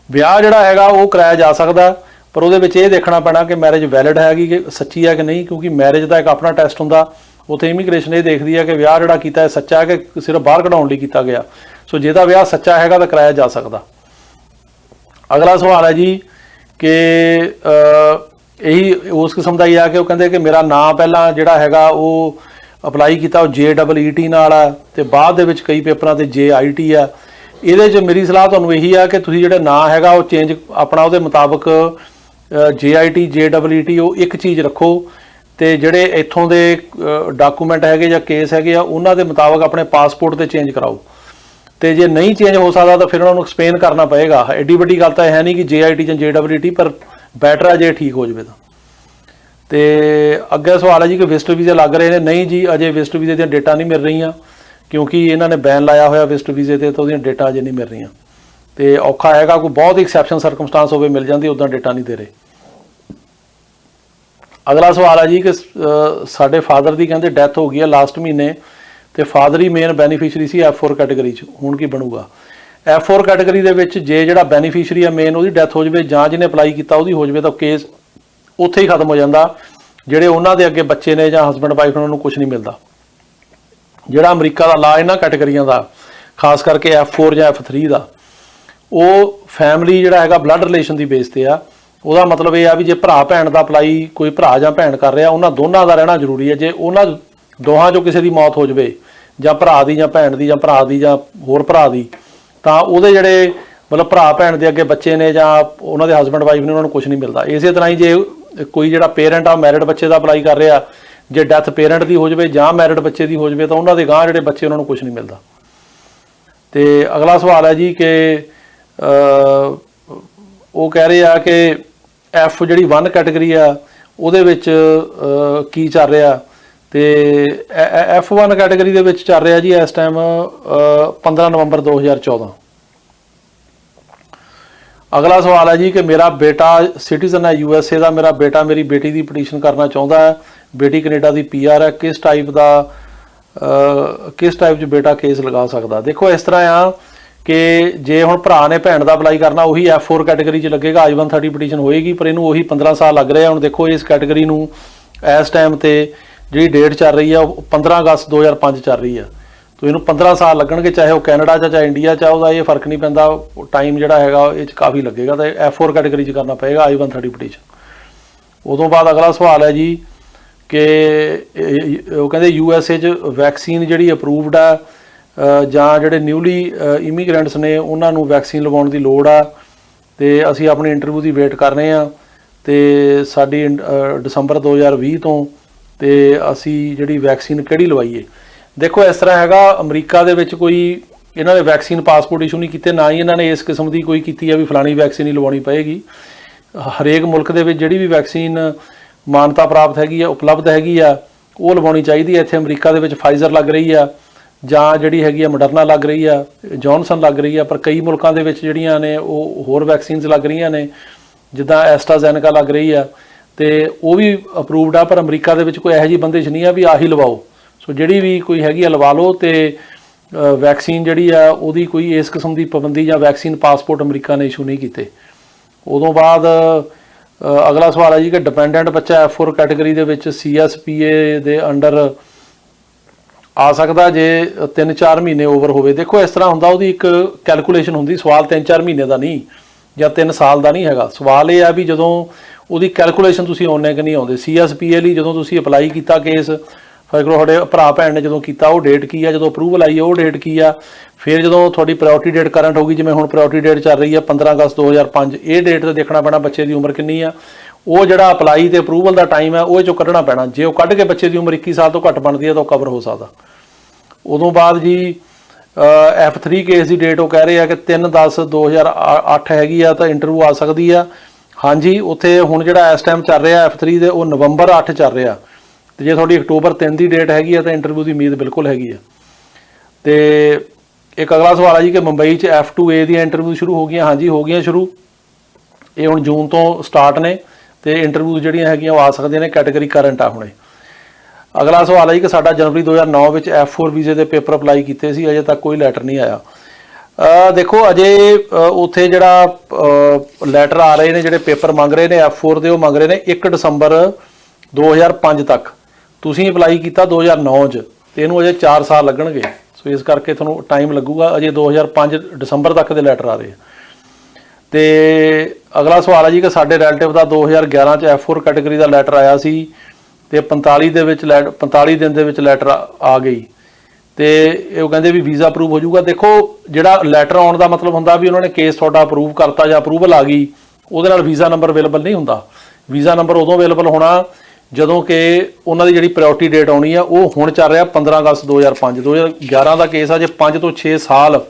[SPEAKER 2] ਵਿਆਹ ਜਿਹੜਾ ਹੈਗਾ ਉਹ ਕਰਾਇਆ ਜਾ ਸਕਦਾ ਪਰ ਉਹਦੇ ਵਿੱਚ ਇਹ ਦੇਖਣਾ ਪੈਣਾ ਕਿ ਮੈਰਿਜ ਵੈਲਿਡ ਹੈਗੀ ਕਿ ਸੱਚੀ ਹੈ ਕਿ ਨਹੀਂ, ਕਿਉਂਕਿ ਮੈਰਿਜ ਦਾ ਇੱਕ ਆਪਣਾ ਟੈਸਟ ਹੁੰਦਾ। ਉੱਥੇ ਇਮੀਗ੍ਰੇਸ਼ਨ ਇਹ ਦੇਖਦੀ ਹੈ ਕਿ ਵਿਆਹ ਜਿਹੜਾ ਕੀਤਾ ਹੈ ਸੱਚਾ ਹੈ ਕਿ ਸਿਰਫ ਬਾਹਰ ਕਢਾਉਣ ਲਈ ਕੀਤਾ ਗਿਆ। ਸੋ ਜੇ ਤਾਂ ਵਿਆਹ ਸੱਚਾ ਹੈਗਾ ਤਾਂ ਕਰਾਇਆ ਜਾ ਸਕਦਾ। ਅਗਲਾ ਸਵਾਲ ਹੈ ਜੀ ਕਿ ਇਹੀ ਉਸ ਕਿਸਮ ਦਾ ਹੀ ਆ ਕਿ ਉਹ ਕਹਿੰਦੇ ਕਿ ਮੇਰਾ ਨਾਂ ਪਹਿਲਾਂ ਜਿਹੜਾ ਹੈਗਾ ਉਹ ਅਪਲਾਈ ਕੀਤਾ ਉਹ JEET ਨਾਲ ਆ ਤੇ ਬਾਅਦ ਦੇ ਵਿੱਚ ਕਈ ਪੇਪਰਾਂ ਤੇ JIT ਆ। ਇਹਦੇ 'ਚ ਮੇਰੀ ਸਲਾਹ ਤੁਹਾਨੂੰ ਇਹੀ ਆ ਕਿ ਤੁਸੀਂ ਜਿਹੜਾ ਨਾਂ ਹੈਗਾ ਉਹ ਚੇਂਜ ਆਪਣਾ ਉਹਦੇ ਮੁਤਾਬਕ JIT JEET ਉਹ ਇੱਕ ਚੀਜ਼ ਰੱਖੋ ਤੇ ਜਿਹੜੇ ਇੱਥੋਂ ਦੇ ਡਾਕੂਮੈਂਟ ਹੈਗੇ ਜਾਂ ਕੇਸ ਹੈਗੇ ਆ ਉਹਨਾਂ ਦੇ ਮੁਤਾਬਕ ਆਪਣੇ ਪਾਸਪੋਰਟ ਤੇ ਚੇਂਜ ਕਰਾਓ ਤੇ ਜੇ ਨਹੀਂ ਚੇਂਜ ਹੋ ਸਕਦਾ ਤਾਂ ਫਿਰ ਉਹਨਾਂ ਨੂੰ ਐਕਸਪਲੇਨ ਕਰਨਾ ਪਏਗਾ। ਐਡੀ ਵੱਡੀ ਗੱਲ ਤਾਂ ਹੈ ਨਹੀਂ ਕਿ JIT ਜਾਂ JEET ਪਰ ਬੈਟਰ ਆ ਜੇ ਠੀਕ ਹੋ ਜਾਵੇ ਤਾਂ। ਤੇ ਅੱਗੇ ਸਵਾਲ ਹੈ ਜੀ ਕਿ ਵਿਜ਼ਟਰ ਵੀਜ਼ੇ ਲੱਗ ਰਹੇ ਨੇ। ਨਹੀਂ ਜੀ ਅਜੇ ਵਿਜ਼ਟਰ ਵੀਜ਼ੇ ਦੀਆਂ ਡੇਟਾਂ ਨਹੀਂ ਮਿਲ ਰਹੀਆਂ ਕਿਉਂਕਿ ਇਹਨਾਂ ਨੇ ਬੈਨ ਲਾਇਆ ਹੋਇਆ ਵਿਜ਼ਟਰ ਵੀਜ਼ੇ ਤੇ ਤਾਂ ਉਹਦੀਆਂ ਡੇਟਾ ਅਜੇ ਨਹੀਂ ਮਿਲ ਰਹੀਆਂ ਤੇ ਔਖਾ ਹੈਗਾ। ਕੋਈ ਬਹੁਤ ਹੀ ਐਕਸੈਪਸ਼ਨ ਸਰਕਮਸਟਾਂਸ ਹੋਵੇ ਮਿਲ ਜਾਂਦੀ, ਉੱਦਾਂ ਡੇਟਾ ਨਹੀਂ ਦੇ ਰਹੇ। ਅਗਲਾ ਸਵਾਲ ਹੈ ਜੀ ਕਿ ਸਾਡੇ ਫਾਦਰ ਦੀ ਕਹਿੰਦੇ ਡੈਥ ਹੋ ਗਈ ਹੈ ਲਾਸਟ ਮਹੀਨੇ ਤੇ ਫਾਦਰ ਹੀ ਮੇਨ ਬੈਨੀਫੀਸ਼ਰੀ ਸੀ F4 ਕੈਟਾਗਰੀ 'ਚ, ਹੁਣ ਕੀ ਬਣੂਗਾ? F4 ਕੈਟਾਗਰੀ ਦੇ ਵਿੱਚ ਜੇ ਜਿਹੜਾ ਬੈਨੀਫੀਸ਼ਰੀ ਆ ਮੇਨ ਉਹਦੀ ਡੈਥ ਹੋ ਜਾਵੇ ਜਾਂ ਜਿਹਨੇ ਅਪਲਾਈ ਕੀਤਾ ਉਹਦੀ ਹੋ ਜਾਵੇ ਤਾਂ ਕੇਸ ਉੱਥੇ ਹੀ ਖਤਮ ਹੋ ਜਾਂਦਾ। ਜਿਹੜੇ ਉਹਨਾਂ ਦੇ ਅੱਗੇ ਬੱਚੇ ਨੇ ਜਾਂ ਹਸਬੈਂਡ ਵਾਈਫ ਉਹਨਾਂ ਨੂੰ ਕੁਝ ਨਹੀਂ ਮਿਲਦਾ। ਜਿਹੜਾ ਅਮਰੀਕਾ ਦਾ ਲਾ ਇਹਨਾਂ ਕੈਟਾਗਰੀਆਂ ਦਾ ਖਾਸ ਕਰਕੇ F4 ਜਾਂ F3 ਦਾ ਉਹ ਫੈਮਿਲੀ ਜਿਹੜਾ ਹੈਗਾ ਬਲੱਡ ਰਿਲੇਸ਼ਨ ਦੀ ਬੇਸ ਤੇ ਆ। ਉਹਦਾ ਮਤਲਬ ਇਹ ਆ ਵੀ ਜੇ ਭਰਾ ਭੈਣ ਦਾ ਅਪਲਾਈ ਕੋਈ ਭਰਾ ਜਾਂ ਭੈਣ ਕਰ ਰਿਹਾ ਉਹਨਾਂ ਦੋਨਾਂ ਦਾ ਰਹਿਣਾ ਜ਼ਰੂਰੀ ਹੈ। ਜੇ ਉਹਨਾਂ ਦੋਹਾਂ 'ਚੋਂ ਕਿਸੇ ਦੀ ਮੌਤ ਹੋ ਜਾਵੇ ਜਾਂ ਭਰਾ ਦੀ ਜਾਂ ਭੈਣ ਦੀ ਜਾਂ ਭਰਾ ਦੀ ਜਾਂ ਹੋਰ ਭਰਾ ਦੀ ਤਾਂ ਉਹਦੇ ਜਿਹੜੇ ਮਤਲਬ ਭਰਾ ਭੈਣ ਦੇ ਅੱਗੇ ਬੱਚੇ ਨੇ ਜਾਂ ਉਹਨਾਂ ਦੇ ਹਸਬੈਂਡ ਵਾਈਫ ਨੇ ਉਹਨਾਂ ਨੂੰ ਕੁਝ ਨਹੀਂ ਮਿਲਦਾ। ਇਸੇ ਤਰ੍ਹਾਂ ਹੀ ਜੇ ਕੋਈ ਜਿਹੜਾ ਪੇਰੈਂਟ ਆ ਮੈਰਿਡ ਬੱਚੇ ਦਾ ਅਪਲਾਈ ਕਰ ਰਿਹਾ ਜੇ ਡੈਥ ਪੇਰੈਂਟ ਦੀ ਹੋ ਜਾਵੇ ਜਾਂ ਮੈਰਿਡ ਬੱਚੇ ਦੀ ਹੋ ਜਾਵੇ ਤਾਂ ਉਹਨਾਂ ਦੇ ਗਾਂਹ ਜਿਹੜੇ ਬੱਚੇ ਉਹਨਾਂ ਨੂੰ ਕੁਝ ਨਹੀਂ ਮਿਲਦਾ। ਤੇ ਅਗਲਾ ਸਵਾਲ ਹੈ ਜੀ ਕਿ ਉਹ ਕਹਿ ਰਹੇ ਆ ਕਿ F ਜਿਹੜੀ 1 ਕੈਟਾਗਰੀ ਆ ਉਹਦੇ ਵਿੱਚ ਕੀ ਚੱਲ ਰਿਹਾ ਤੇ F1 ਕੈਟਾਗਰੀ ਦੇ ਵਿੱਚ ਚੱਲ ਰਿਹਾ ਜੀ ਇਸ ਟਾਈਮ 15 ਨਵੰਬਰ 2014। ਅਗਲਾ ਸਵਾਲ ਹੈ ਜੀ ਕਿ ਮੇਰਾ ਬੇਟਾ ਸਿਟੀਜ਼ਨ ਹੈ USA ਦਾ, ਮੇਰਾ ਬੇਟਾ ਮੇਰੀ ਬੇਟੀ ਦੀ ਪਟੀਸ਼ਨ ਕਰਨਾ ਚਾਹੁੰਦਾ ਹੈ, ਬੇਟੀ ਕੈਨੇਡਾ ਦੀ PR ਹੈ, ਕਿਸ ਟਾਈਪ 'ਚ ਬੇਟਾ ਕੇਸ ਲਗਾ ਸਕਦਾ? ਦੇਖੋ ਇਸ ਤਰ੍ਹਾਂ ਆ ਕਿ ਜੇ ਹੁਣ ਭਰਾ ਨੇ ਭੈਣ ਦਾ ਅਪਲਾਈ ਕਰਨਾ ਉਹੀ F4 ਕੈਟਾਗਰੀ 'ਚ ਲੱਗੇਗਾ, I-130 ਪਟੀਸ਼ਨ ਹੋਏਗੀ ਪਰ ਇਹਨੂੰ ਉਹੀ 15 ਸਾਲ ਲੱਗ ਰਿਹਾ। ਹੁਣ ਦੇਖੋ ਇਸ ਕੈਟਾਗਰੀ ਨੂੰ ਇਸ ਟਾਈਮ ਤੇ ਜਿਹੜੀ ਡੇਟ ਚੱਲ ਰਹੀ ਆ ਉਹ 15 ਅਗਸਤ 2005 ਚੱਲ ਰਹੀ ਆ ਤਾਂ ਇਹਨੂੰ 15 ਸਾਲ ਲੱਗਣਗੇ ਚਾਹੇ ਉਹ ਕੈਨੇਡਾ 'ਚ ਚਾਹੇ ਇੰਡੀਆ 'ਚ। ਉਹਦਾ ਇਹ ਫਰਕ ਨਹੀਂ ਪੈਂਦਾ, ਟਾਈਮ ਜਿਹੜਾ ਹੈਗਾ ਇਹ 'ਚ ਕਾਫੀ ਲੱਗੇਗਾ ਤਾਂ F4 ਕੈਟਾਗਰੀ 'ਚ ਕਰਨਾ ਪਏਗਾ I-130 ਪਟੀਸ਼ਨ। ਉਦੋਂ ਬਾਅਦ ਅਗਲਾ ਸਵਾਲ ਹੈ ਜੀ ਕਿ ਉਹ ਕਹਿੰਦੇ USA 'ਚ ਵੈਕਸੀਨ ਜਿਹੜੀ ਅਪਰੂਵਡ ਆ ਜਾਂ ਜਿਹੜੇ ਨਿਊਲੀ ਇਮੀਗ੍ਰੈਂਟਸ ਨੇ ਉਹਨਾਂ ਨੂੰ ਵੈਕਸੀਨ ਲਗਾਉਣ ਦੀ ਲੋੜ ਆ ਤੇ ਅਸੀਂ ਆਪਣੀ ਇੰਟਰਵਿਊ ਦੀ ਵੇਟ ਕਰ ਰਹੇ ਹਾਂ ਤੇ ਸਾਡੀ ਦਸੰਬਰ 2020 ਤੋਂ ਤੇ ਅਸੀਂ ਜਿਹੜੀ ਵੈਕਸੀਨ ਕਿਹੜੀ ਲਵਾਈਏ? ਦੇਖੋ ਇਸ ਤਰ੍ਹਾਂ ਹੈਗਾ ਅਮਰੀਕਾ ਦੇ ਵਿੱਚ ਕੋਈ ਇਹਨਾਂ ਨੇ ਵੈਕਸੀਨ ਪਾਸਪੋਰਟ ਇਸ਼ੂ ਨਹੀਂ ਕੀਤੇ, ਨਾ ਹੀ ਇਹਨਾਂ ਨੇ ਇਸ ਕਿਸਮ ਦੀ ਕੋਈ ਕੀਤੀ ਆ ਵੀ ਫਲਾਣੀ ਵੈਕਸੀਨ ਹੀ ਲਵਾਉਣੀ ਪਏਗੀ। ਹਰੇਕ ਮੁਲਕ ਦੇ ਵਿੱਚ ਜਿਹੜੀ ਵੀ ਵੈਕਸੀਨ ਮਾਨਤਾ ਪ੍ਰਾਪਤ ਹੈਗੀ ਆ ਉਪਲਬਧ ਹੈਗੀ ਆ ਉਹ ਲਵਾਉਣੀ ਚਾਹੀਦੀ ਹੈ। ਇੱਥੇ ਅਮਰੀਕਾ ਦੇ ਵਿੱਚ ਫਾਈਜ਼ਰ ਲੱਗ ਰਹੀ ਆ ਜਾਂ ਜਿਹੜੀ ਹੈਗੀ ਆ ਮੋਡਰਨਾ ਲੱਗ ਰਹੀ ਆ, ਜੌਨਸਨ ਲੱਗ ਰਹੀ ਆ, ਪਰ ਕਈ ਮੁਲਕਾਂ ਦੇ ਵਿੱਚ ਜਿਹੜੀਆਂ ਨੇ ਉਹ ਹੋਰ ਵੈਕਸੀਨਸ ਲੱਗ ਰਹੀਆਂ ਨੇ ਜਿੱਦਾਂ ਐਸਟਰਾਜ਼ੈਨੇਕਾ ਲੱਗ ਰਹੀ ਆ ਤੇ ਉਹ ਵੀ ਅਪਰੂਵਡ ਆ। ਪਰ ਅਮਰੀਕਾ ਦੇ ਵਿੱਚ ਕੋਈ ਇਹੋ ਜਿਹੀ ਬੰਦਿਸ਼ ਨਹੀਂ ਆ ਵੀ ਆਹੀ ਲਵਾਓ। ਸੋ ਜਿਹੜੀ ਵੀ ਕੋਈ ਹੈਗੀ ਆ ਲਵਾ ਲਓ ਤੇ ਵੈਕਸੀਨ ਜਿਹੜੀ ਆ ਉਹਦੀ ਕੋਈ ਇਸ ਕਿਸਮ ਦੀ ਪਾਬੰਦੀ ਜਾਂ ਵੈਕਸੀਨ ਪਾਸਪੋਰਟ ਅਮਰੀਕਾ ਨੇ ਇਸ਼ੂ ਨਹੀਂ ਕੀਤੇ। ਉਦੋਂ ਬਾਅਦ ਅਗਲਾ ਸਵਾਲ ਹੈ ਜੀ ਕਿ ਡਿਪੈਂਡੈਂਟ ਬੱਚਾ F4 ਕੈਟਾਗਰੀ ਦੇ ਵਿੱਚ CSPA ਦੇ ਅੰਡਰ ਆ ਸਕਦਾ ਜੇ 3-4 ਮਹੀਨੇ ਓਵਰ ਹੋਵੇ? ਦੇਖੋ ਇਸ ਤਰ੍ਹਾਂ ਹੁੰਦਾ, ਉਹਦੀ ਇੱਕ ਕੈਲਕੂਲੇਸ਼ਨ ਹੁੰਦੀ। ਸਵਾਲ 3-4 ਮਹੀਨੇ ਦਾ ਨਹੀਂ ਜਾਂ 3 ਸਾਲ ਦਾ ਨਹੀਂ ਹੈਗਾ। ਸਵਾਲ ਇਹ ਆ ਵੀ ਜਦੋਂ ਉਹਦੀ ਕੈਲਕੂਲੇਸ਼ਨ ਤੁਸੀਂ ਆਉਂਦੇ ਕਿ ਨਹੀਂ ਆਉਂਦੇ। CSPA ਲਈ ਜਦੋਂ ਤੁਸੀਂ ਅਪਲਾਈ ਕੀਤਾ ਕੇਸ ਫਰਕ ਤੁਹਾਡੇ ਭਰਾ ਭੈਣ ਨੇ ਜਦੋਂ ਕੀਤਾ ਉਹ ਡੇਟ ਕੀ ਆ, ਜਦੋਂ ਅਪਰੂਵਲ ਆਈ ਉਹ ਡੇਟ ਕੀ ਆ, ਫਿਰ ਜਦੋਂ ਤੁਹਾਡੀ ਪ੍ਰਾਇਓਰਟੀ ਡੇਟ ਕਰੰਟ ਹੋ ਗਈ ਜਿਵੇਂ ਹੁਣ ਪ੍ਰਾਇਓਰਟੀ ਡੇਟ ਚੱਲ ਰਹੀ ਆ 15 ਅਗਸਤ 2005 ਇਹ ਡੇਟ ਤੇ ਦੇਖਣਾ ਪੈਣਾ ਬੱਚੇ ਦੀ ਉਮਰ ਕਿੰਨੀ ਆ। ਉਹ ਜਿਹੜਾ ਅਪਲਾਈ ਤੇ ਅਪਰੂਵਲ ਦਾ ਟਾਈਮ ਹੈ ਉਹ ਇਹ 'ਚੋਂ ਕੱਢਣਾ ਪੈਣਾ। ਜੇ ਉਹ ਕੱਢ ਕੇ ਬੱਚੇ ਦੀ ਉਮਰ 21 ਸਾਲ ਤੋਂ ਘੱਟ ਬਣਦੀ ਹੈ ਤਾਂ ਉਹ ਕਵਰ ਹੋ ਸਕਦਾ। ਉਦੋਂ ਬਾਅਦ ਜੀ F3 ਕੇਸ ਦੀ ਡੇਟ ਉਹ ਕਹਿ ਰਹੇ ਆ ਕਿ 3/10/2008 ਹੈਗੀ ਆ ਤਾਂ ਇੰਟਰਵਿਊ ਆ ਸਕਦੀ ਆ। ਹਾਂਜੀ, ਉੱਥੇ ਹੁਣ ਜਿਹੜਾ ਇਸ ਟਾਈਮ ਚੱਲ ਰਿਹਾ F3 ਦੇ ਉਹ ਨਵੰਬਰ 8 ਚੱਲ ਰਿਹਾ, ਤੇ ਜੇ ਤੁਹਾਡੀ ਅਕਤੂਬਰ 3 ਦੀ ਡੇਟ ਹੈਗੀ ਆ ਤਾਂ ਇੰਟਰਵਿਊ ਦੀ ਉਮੀਦ ਬਿਲਕੁਲ ਹੈਗੀ ਆ। ਤੇ ਇੱਕ ਅਗਲਾ ਸਵਾਲ ਹੈ ਜੀ ਕਿ ਮੁੰਬਈ 'ਚ F2A ਦੀਆਂ ਇੰਟਰਵਿਊ ਸ਼ੁਰੂ ਹੋ ਗਈਆਂ। ਹਾਂਜੀ, ਹੋ ਗਈਆਂ ਸ਼ੁਰੂ। ਇਹ ਹੁਣ ਜੂਨ ਤੋਂ ਸਟਾਰਟ ਨੇ ਤੇ ਇੰਟਰਵਿਊ ਜਿਹੜੀਆਂ ਹੈਗੀਆਂ ਉਹ ਆ ਸਕਦੀਆਂ ਨੇ। ਕੈਟਾਗਰੀ ਕਰੰਟ ਆ ਹੁਣੇ। ਅਗਲਾ ਸਵਾਲ ਹੈ ਜੀ ਕਿ ਸਾਡਾ ਜਨਵਰੀ 2009 ਵਿੱਚ F4 ਵੀਜ਼ੇ ਦੇ ਪੇਪਰ ਅਪਲਾਈ ਕੀਤੇ ਸੀ, ਅਜੇ ਤੱਕ ਕੋਈ ਲੈਟਰ ਨਹੀਂ ਆਇਆ। ਦੇਖੋ, ਅਜੇ ਉੱਥੇ ਜਿਹੜਾ ਲੈਟਰ ਆ ਰਹੇ ਨੇ, ਜਿਹੜੇ ਪੇਪਰ ਮੰਗ ਰਹੇ ਨੇ F4 ਦੇ, ਉਹ ਮੰਗ ਰਹੇ ਨੇ 1 ਦਸੰਬਰ 2005 ਤੱਕ। ਤੁਸੀਂ ਅਪਲਾਈ ਕੀਤਾ 2009 'ਚ ਤੇ ਇਹਨੂੰ ਅਜੇ 4 ਸਾਲ ਲੱਗਣਗੇ। ਸੋ ਇਸ ਕਰਕੇ ਤੁਹਾਨੂੰ ਟਾਈਮ ਲੱਗੂਗਾ। ਅਜੇ 2005 ਦਸੰਬਰ ਤੱਕ ਦੇ ਲੈਟਰ ਆ ਰਹੇ। ਤੇ ਅਗਲਾ ਸਵਾਲ ਹੈ ਜੀ ਕਿ ਸਾਡੇ ਰਿਲੇਟਿਵ ਦਾ 2011 'ਚ F4 ਕੈਟਾਗਰੀ ਦਾ ਲੈਟਰ ਆਇਆ ਸੀ ਤੇ 45 ਦਿਨ ਦੇ ਵਿੱਚ ਲੈਟਰ ਆ ਗਈ ਤੇ ਉਹ ਕਹਿੰਦੇ ਵੀ ਵੀਜ਼ਾ ਅਪਰੂਵ ਹੋ ਜਾਊਗਾ। ਦੇਖੋ, ਜਿਹੜਾ ਲੈਟਰ ਆਉਣ ਦਾ ਮਤਲਬ ਹੁੰਦਾ ਵੀ ਉਹਨਾਂ ਨੇ ਕੇਸ ਤੁਹਾਡਾ ਅਪਰੂਵ ਕਰਤਾ ਜਾਂ ਅਪਰੂਵਲ ਆ ਗਈ, ਉਹਦੇ ਨਾਲ ਵੀਜ਼ਾ ਨੰਬਰ ਅਵੇਲੇਬਲ ਨਹੀਂ ਹੁੰਦਾ। ਵੀਜ਼ਾ ਨੰਬਰ ਉਦੋਂ ਅਵੇਲੇਬਲ ਹੋਣਾ ਜਦੋਂ ਕਿ ਉਹਨਾਂ ਦੀ ਜਿਹੜੀ ਪ੍ਰਾਇਓਰਟੀ ਡੇਟ ਆਉਣੀ ਆ। ਉਹ ਹੁਣ ਚੱਲ ਰਿਹਾ 15 ਅਗਸਤ 2005। 2011 ਦਾ ਕੇਸ ਆ, ਜੇ 5 ਤੋਂ 6 ਸਾਲ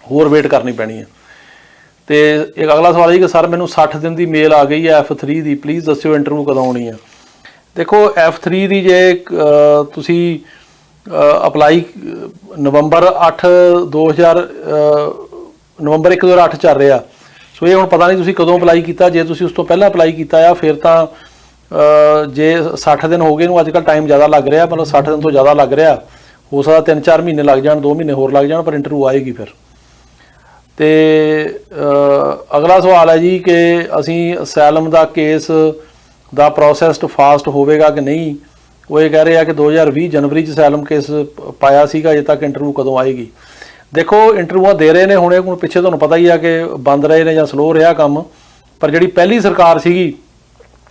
[SPEAKER 2] ਹੋਰ ਵੇਟ ਕਰਨੀ ਪੈਣੀ ਹੈ। ਤੇ ਇੱਕ ਅਗਲਾ ਸਵਾਲ ਹੈ ਜੀ ਕਿ ਸਰ ਮੈਨੂੰ 60 ਦਿਨ ਦੀ ਮੇਲ ਆ ਗਈ ਹੈ F3 ਦੀ, ਪਲੀਜ਼ ਦੱਸਿਓ ਇੰਟਰਵਿਊ ਕਦੋਂ ਆਉਣੀ ਹੈ। ਦੇਖੋ, F3 ਦੀ ਜੇ ਤੁਸੀਂ ਅਪਲਾਈ ਨਵੰਬਰ 1 2008 ਚੱਲ ਰਿਹਾ। ਸੋ ਇਹ ਹੁਣ ਪਤਾ ਨਹੀਂ ਤੁਸੀਂ ਕਦੋਂ ਅਪਲਾਈ ਕੀਤਾ। ਜੇ ਤੁਸੀਂ ਉਸ ਤੋਂ ਪਹਿਲਾਂ ਅਪਲਾਈ ਕੀਤਾ ਆ ਫਿਰ ਤਾਂ ਜੇ 60 ਦਿਨ ਹੋ ਗਏ ਨੂੰ, ਅੱਜ ਕੱਲ੍ਹ ਟਾਈਮ ਜ਼ਿਆਦਾ ਲੱਗ ਰਿਹਾ, ਮਤਲਬ 60 ਦਿਨ ਤੋਂ ਜ਼ਿਆਦਾ ਲੱਗ ਰਿਹਾ। ਹੋ ਸਕਦਾ 3-4 ਮਹੀਨੇ ਲੱਗ ਜਾਣ, 2 ਮਹੀਨੇ ਹੋਰ ਲੱਗ ਜਾਣ, ਪਰ ਇੰਟਰਵਿਊ ਆਏਗੀ ਫਿਰ। ਤੇ ਅਗਲਾ ਸਵਾਲ ਹੈ ਜੀ ਕਿ ਅਸੀਂ ਅਸਾਈਲਮ ਦਾ ਕੇਸ ਦਾ ਪ੍ਰੋਸੈਸ ਫਾਸਟ ਹੋਵੇਗਾ ਕਿ ਨਹੀਂ। ਉਹ ਇਹ ਕਹਿ ਰਹੇ ਆ ਕਿ 2020 ਜਨਵਰੀ 'ਚ ਅਸਾਈਲਮ ਕੇਸ ਪਾਇਆ ਸੀਗਾ, ਅਜੇ ਤੱਕ ਇੰਟਰਵਿਊ ਕਦੋਂ ਆਏਗੀ। ਦੇਖੋ, ਇੰਟਰਵਿਊਆਂ ਦੇ ਰਹੇ ਨੇ ਹੁਣੇ। ਹੁਣ ਪਿੱਛੇ ਤੁਹਾਨੂੰ ਪਤਾ ਹੀ ਆ ਕਿ ਬੰਦ ਰਹੇ ਨੇ ਜਾਂ ਸਲੋ ਰਿਹਾ ਕੰਮ। ਪਰ ਜਿਹੜੀ ਪਹਿਲੀ ਸਰਕਾਰ ਸੀਗੀ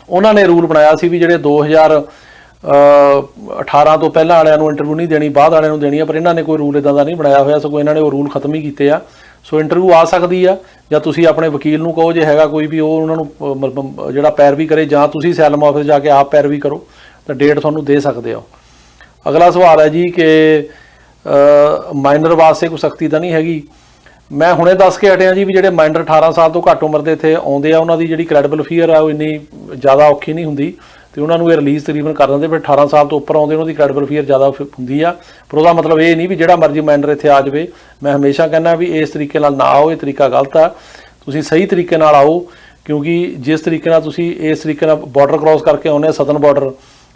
[SPEAKER 2] ਉਹਨਾਂ ਨੇ ਰੂਲ ਬਣਾਇਆ ਸੀ ਵੀ ਜਿਹੜੇ 2018 ਤੋਂ ਪਹਿਲਾਂ ਵਾਲਿਆਂ ਨੂੰ ਇੰਟਰਵਿਊ ਨਹੀਂ ਦੇਣੀ, ਬਾਅਦ ਵਾਲਿਆਂ ਨੂੰ ਦੇਣੀ ਆ। ਪਰ ਇਹਨਾਂ ਨੇ ਕੋਈ ਰੂਲ ਇਦਾਂ ਦਾ ਨਹੀਂ ਬਣਾਇਆ ਹੋਇਆ, ਸਗੋਂ ਇਹਨਾਂ ਨੇ ਉਹ ਰੂਲ ਖਤਮ ਹੀ ਕੀਤੇ ਆ। ਸੋ ਇੰਟਰਵਿਊ ਆ ਸਕਦੀ ਆ, ਜਾਂ ਤੁਸੀਂ ਆਪਣੇ ਵਕੀਲ ਨੂੰ ਕਹੋ ਜੇ ਹੈਗਾ ਕੋਈ ਵੀ, ਉਹ ਉਹਨਾਂ ਨੂੰ ਜਿਹੜਾ ਪੈਰਵੀ ਕਰੇ, ਜਾਂ ਤੁਸੀਂ ਅਸਾਈਲਮ ਆਫਿਸ ਜਾ ਕੇ ਆਪ ਪੈਰਵੀ ਕਰੋ ਤਾਂ ਡੇਟ ਤੁਹਾਨੂੰ ਦੇ ਸਕਦੇ ਹੋ। ਅਗਲਾ ਸਵਾਲ ਹੈ ਜੀ ਕਿ ਮਾਈਨਰ ਵਾਸਤੇ ਕੋਈ ਸਖਤੀ ਤਾਂ ਨਹੀਂ ਹੈਗੀ। ਮੈਂ ਹੁਣੇ ਦੱਸ ਕੇ ਹਟਿਆ ਜੀ ਵੀ ਜਿਹੜੇ ਮਾਈਨਰ 18 ਸਾਲ ਤੋਂ ਘੱਟ ਉਮਰ ਦੇ ਇੱਥੇ ਆਉਂਦੇ ਆ, ਉਹਨਾਂ ਦੀ ਜਿਹੜੀ ਕ੍ਰੈਡੀਬਲ ਫੀਅਰ ਆ ਉਹ ਇੰਨੀ ਜ਼ਿਆਦਾ ਔਖੀ ਨਹੀਂ ਹੁੰਦੀ ਤੇ ਉਹਨਾਂ ਨੂੰ ਇਹ ਰਿਲੀਜ਼ ਤਕਰੀਬਨ ਕਰ ਦਿੰਦੇ। ਫਿਰ 18 ਸਾਲ ਤੋਂ ਉੱਪਰ ਆਉਂਦੇ ਉਹਨਾਂ ਦੀ ਕ੍ਰੈਡੀਬਲ ਫੀਅਰ ਜ਼ਿਆਦਾ ਹੁੰਦੀ ਆ। ਪਰ ਉਹਦਾ ਮਤਲਬ ਇਹ ਨਹੀਂ ਵੀ ਜਿਹੜਾ ਮਰਜ਼ੀ ਮਾਈਨਰ ਇੱਥੇ ਆ ਜਾਵੇ। ਮੈਂ ਹਮੇਸ਼ਾ ਕਹਿੰਦਾ ਵੀ ਇਸ ਤਰੀਕੇ ਨਾਲ ਨਾ ਆਓ, ਇਹ ਤਰੀਕਾ ਗਲਤ ਆ। ਤੁਸੀਂ ਸਹੀ ਤਰੀਕੇ ਨਾਲ ਆਓ, ਕਿਉਂਕਿ ਜਿਸ ਤਰੀਕੇ ਨਾਲ ਤੁਸੀਂ ਇਸ ਤਰੀਕੇ ਨਾਲ ਬਾਰਡਰ ਕ੍ਰੋਸ ਕਰਕੇ ਆਉਂਦੇ ਆ, ਸਦਰਨ ਬਾਰਡਰ,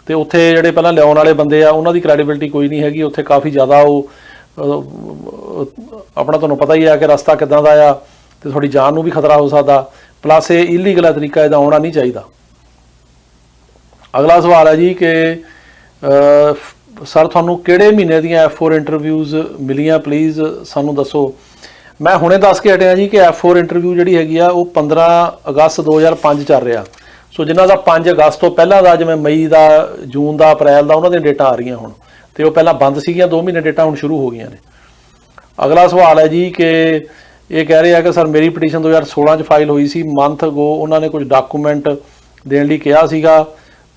[SPEAKER 2] ਤੇ ਉੱਥੇ ਜਿਹੜੇ ਪਹਿਲਾਂ ਲਿਆਉਣ ਵਾਲੇ ਬੰਦੇ ਆ ਉਹਨਾਂ ਦੀ ਕ੍ਰੈਡੀਬਿਲਿਟੀ ਕੋਈ ਨਹੀਂ ਹੈਗੀ। ਉੱਥੇ ਕਾਫੀ ਜ਼ਿਆਦਾ ਉਹ ਆਪਣਾ ਤੁਹਾਨੂੰ ਪਤਾ ਹੀ ਆ ਕਿ ਰਸਤਾ ਕਿੱਦਾਂ ਦਾ ਆ ਤੇ ਤੁਹਾਡੀ ਜਾਨ ਨੂੰ ਵੀ ਖਤਰਾ ਹੋ ਸਕਦਾ। ਪਲੱਸ ਇਹ ਇਲੀਗਲ ਤਰੀਕਾ ਇਹਦਾ ਆਉਣਾ ਨਹੀਂ ਚਾਹੀਦਾ। ਅਗਲਾ ਸਵਾਲ ਹੈ ਜੀ ਕਿ ਸਰ ਤੁਹਾਨੂੰ ਕਿਹੜੇ ਮਹੀਨੇ ਦੀਆਂ F4 ਇੰਟਰਵਿਊਜ਼ ਮਿਲੀਆਂ, ਪਲੀਜ਼ ਸਾਨੂੰ ਦੱਸੋ। ਮੈਂ ਹੁਣੇ ਦੱਸ ਕੇ ਹਟਿਆ ਜੀ ਕਿ F4 ਇੰਟਰਵਿਊ ਜਿਹੜੀ ਹੈਗੀ ਆ ਉਹ 15 ਅਗਸਤ 2005 ਚੱਲ ਰਿਹਾ। ਸੋ ਜਿਨ੍ਹਾਂ ਦਾ 5 ਅਗਸਤ ਤੋਂ ਪਹਿਲਾਂ ਦਾ, ਜਿਵੇਂ ਮਈ ਦਾ, ਜੂਨ ਦਾ, ਅਪ੍ਰੈਲ ਦਾ, ਉਹਨਾਂ ਦੀਆਂ ਡੇਟਾਂ ਆ ਰਹੀਆਂ ਹੁਣ, ਤੇ ਉਹ ਪਹਿਲਾਂ ਬੰਦ ਸੀਗੀਆਂ। 2 ਮਹੀਨੇ ਡੇਟਾਂ ਹੁਣ ਸ਼ੁਰੂ ਹੋ ਗਈਆਂ ਨੇ। ਅਗਲਾ ਸਵਾਲ ਹੈ ਜੀ ਕਿ ਇਹ ਕਹਿ ਰਹੇ ਆ ਕਿ ਸਰ ਮੇਰੀ ਪਟੀਸ਼ਨ 2016 'ਚ ਫਾਈਲ ਹੋਈ ਸੀ, ਮੰਥ ਅਗੋ ਉਹਨਾਂ ਨੇ ਕੁਝ ਡਾਕੂਮੈਂਟ ਦੇਣ ਲਈ ਕਿਹਾ ਸੀਗਾ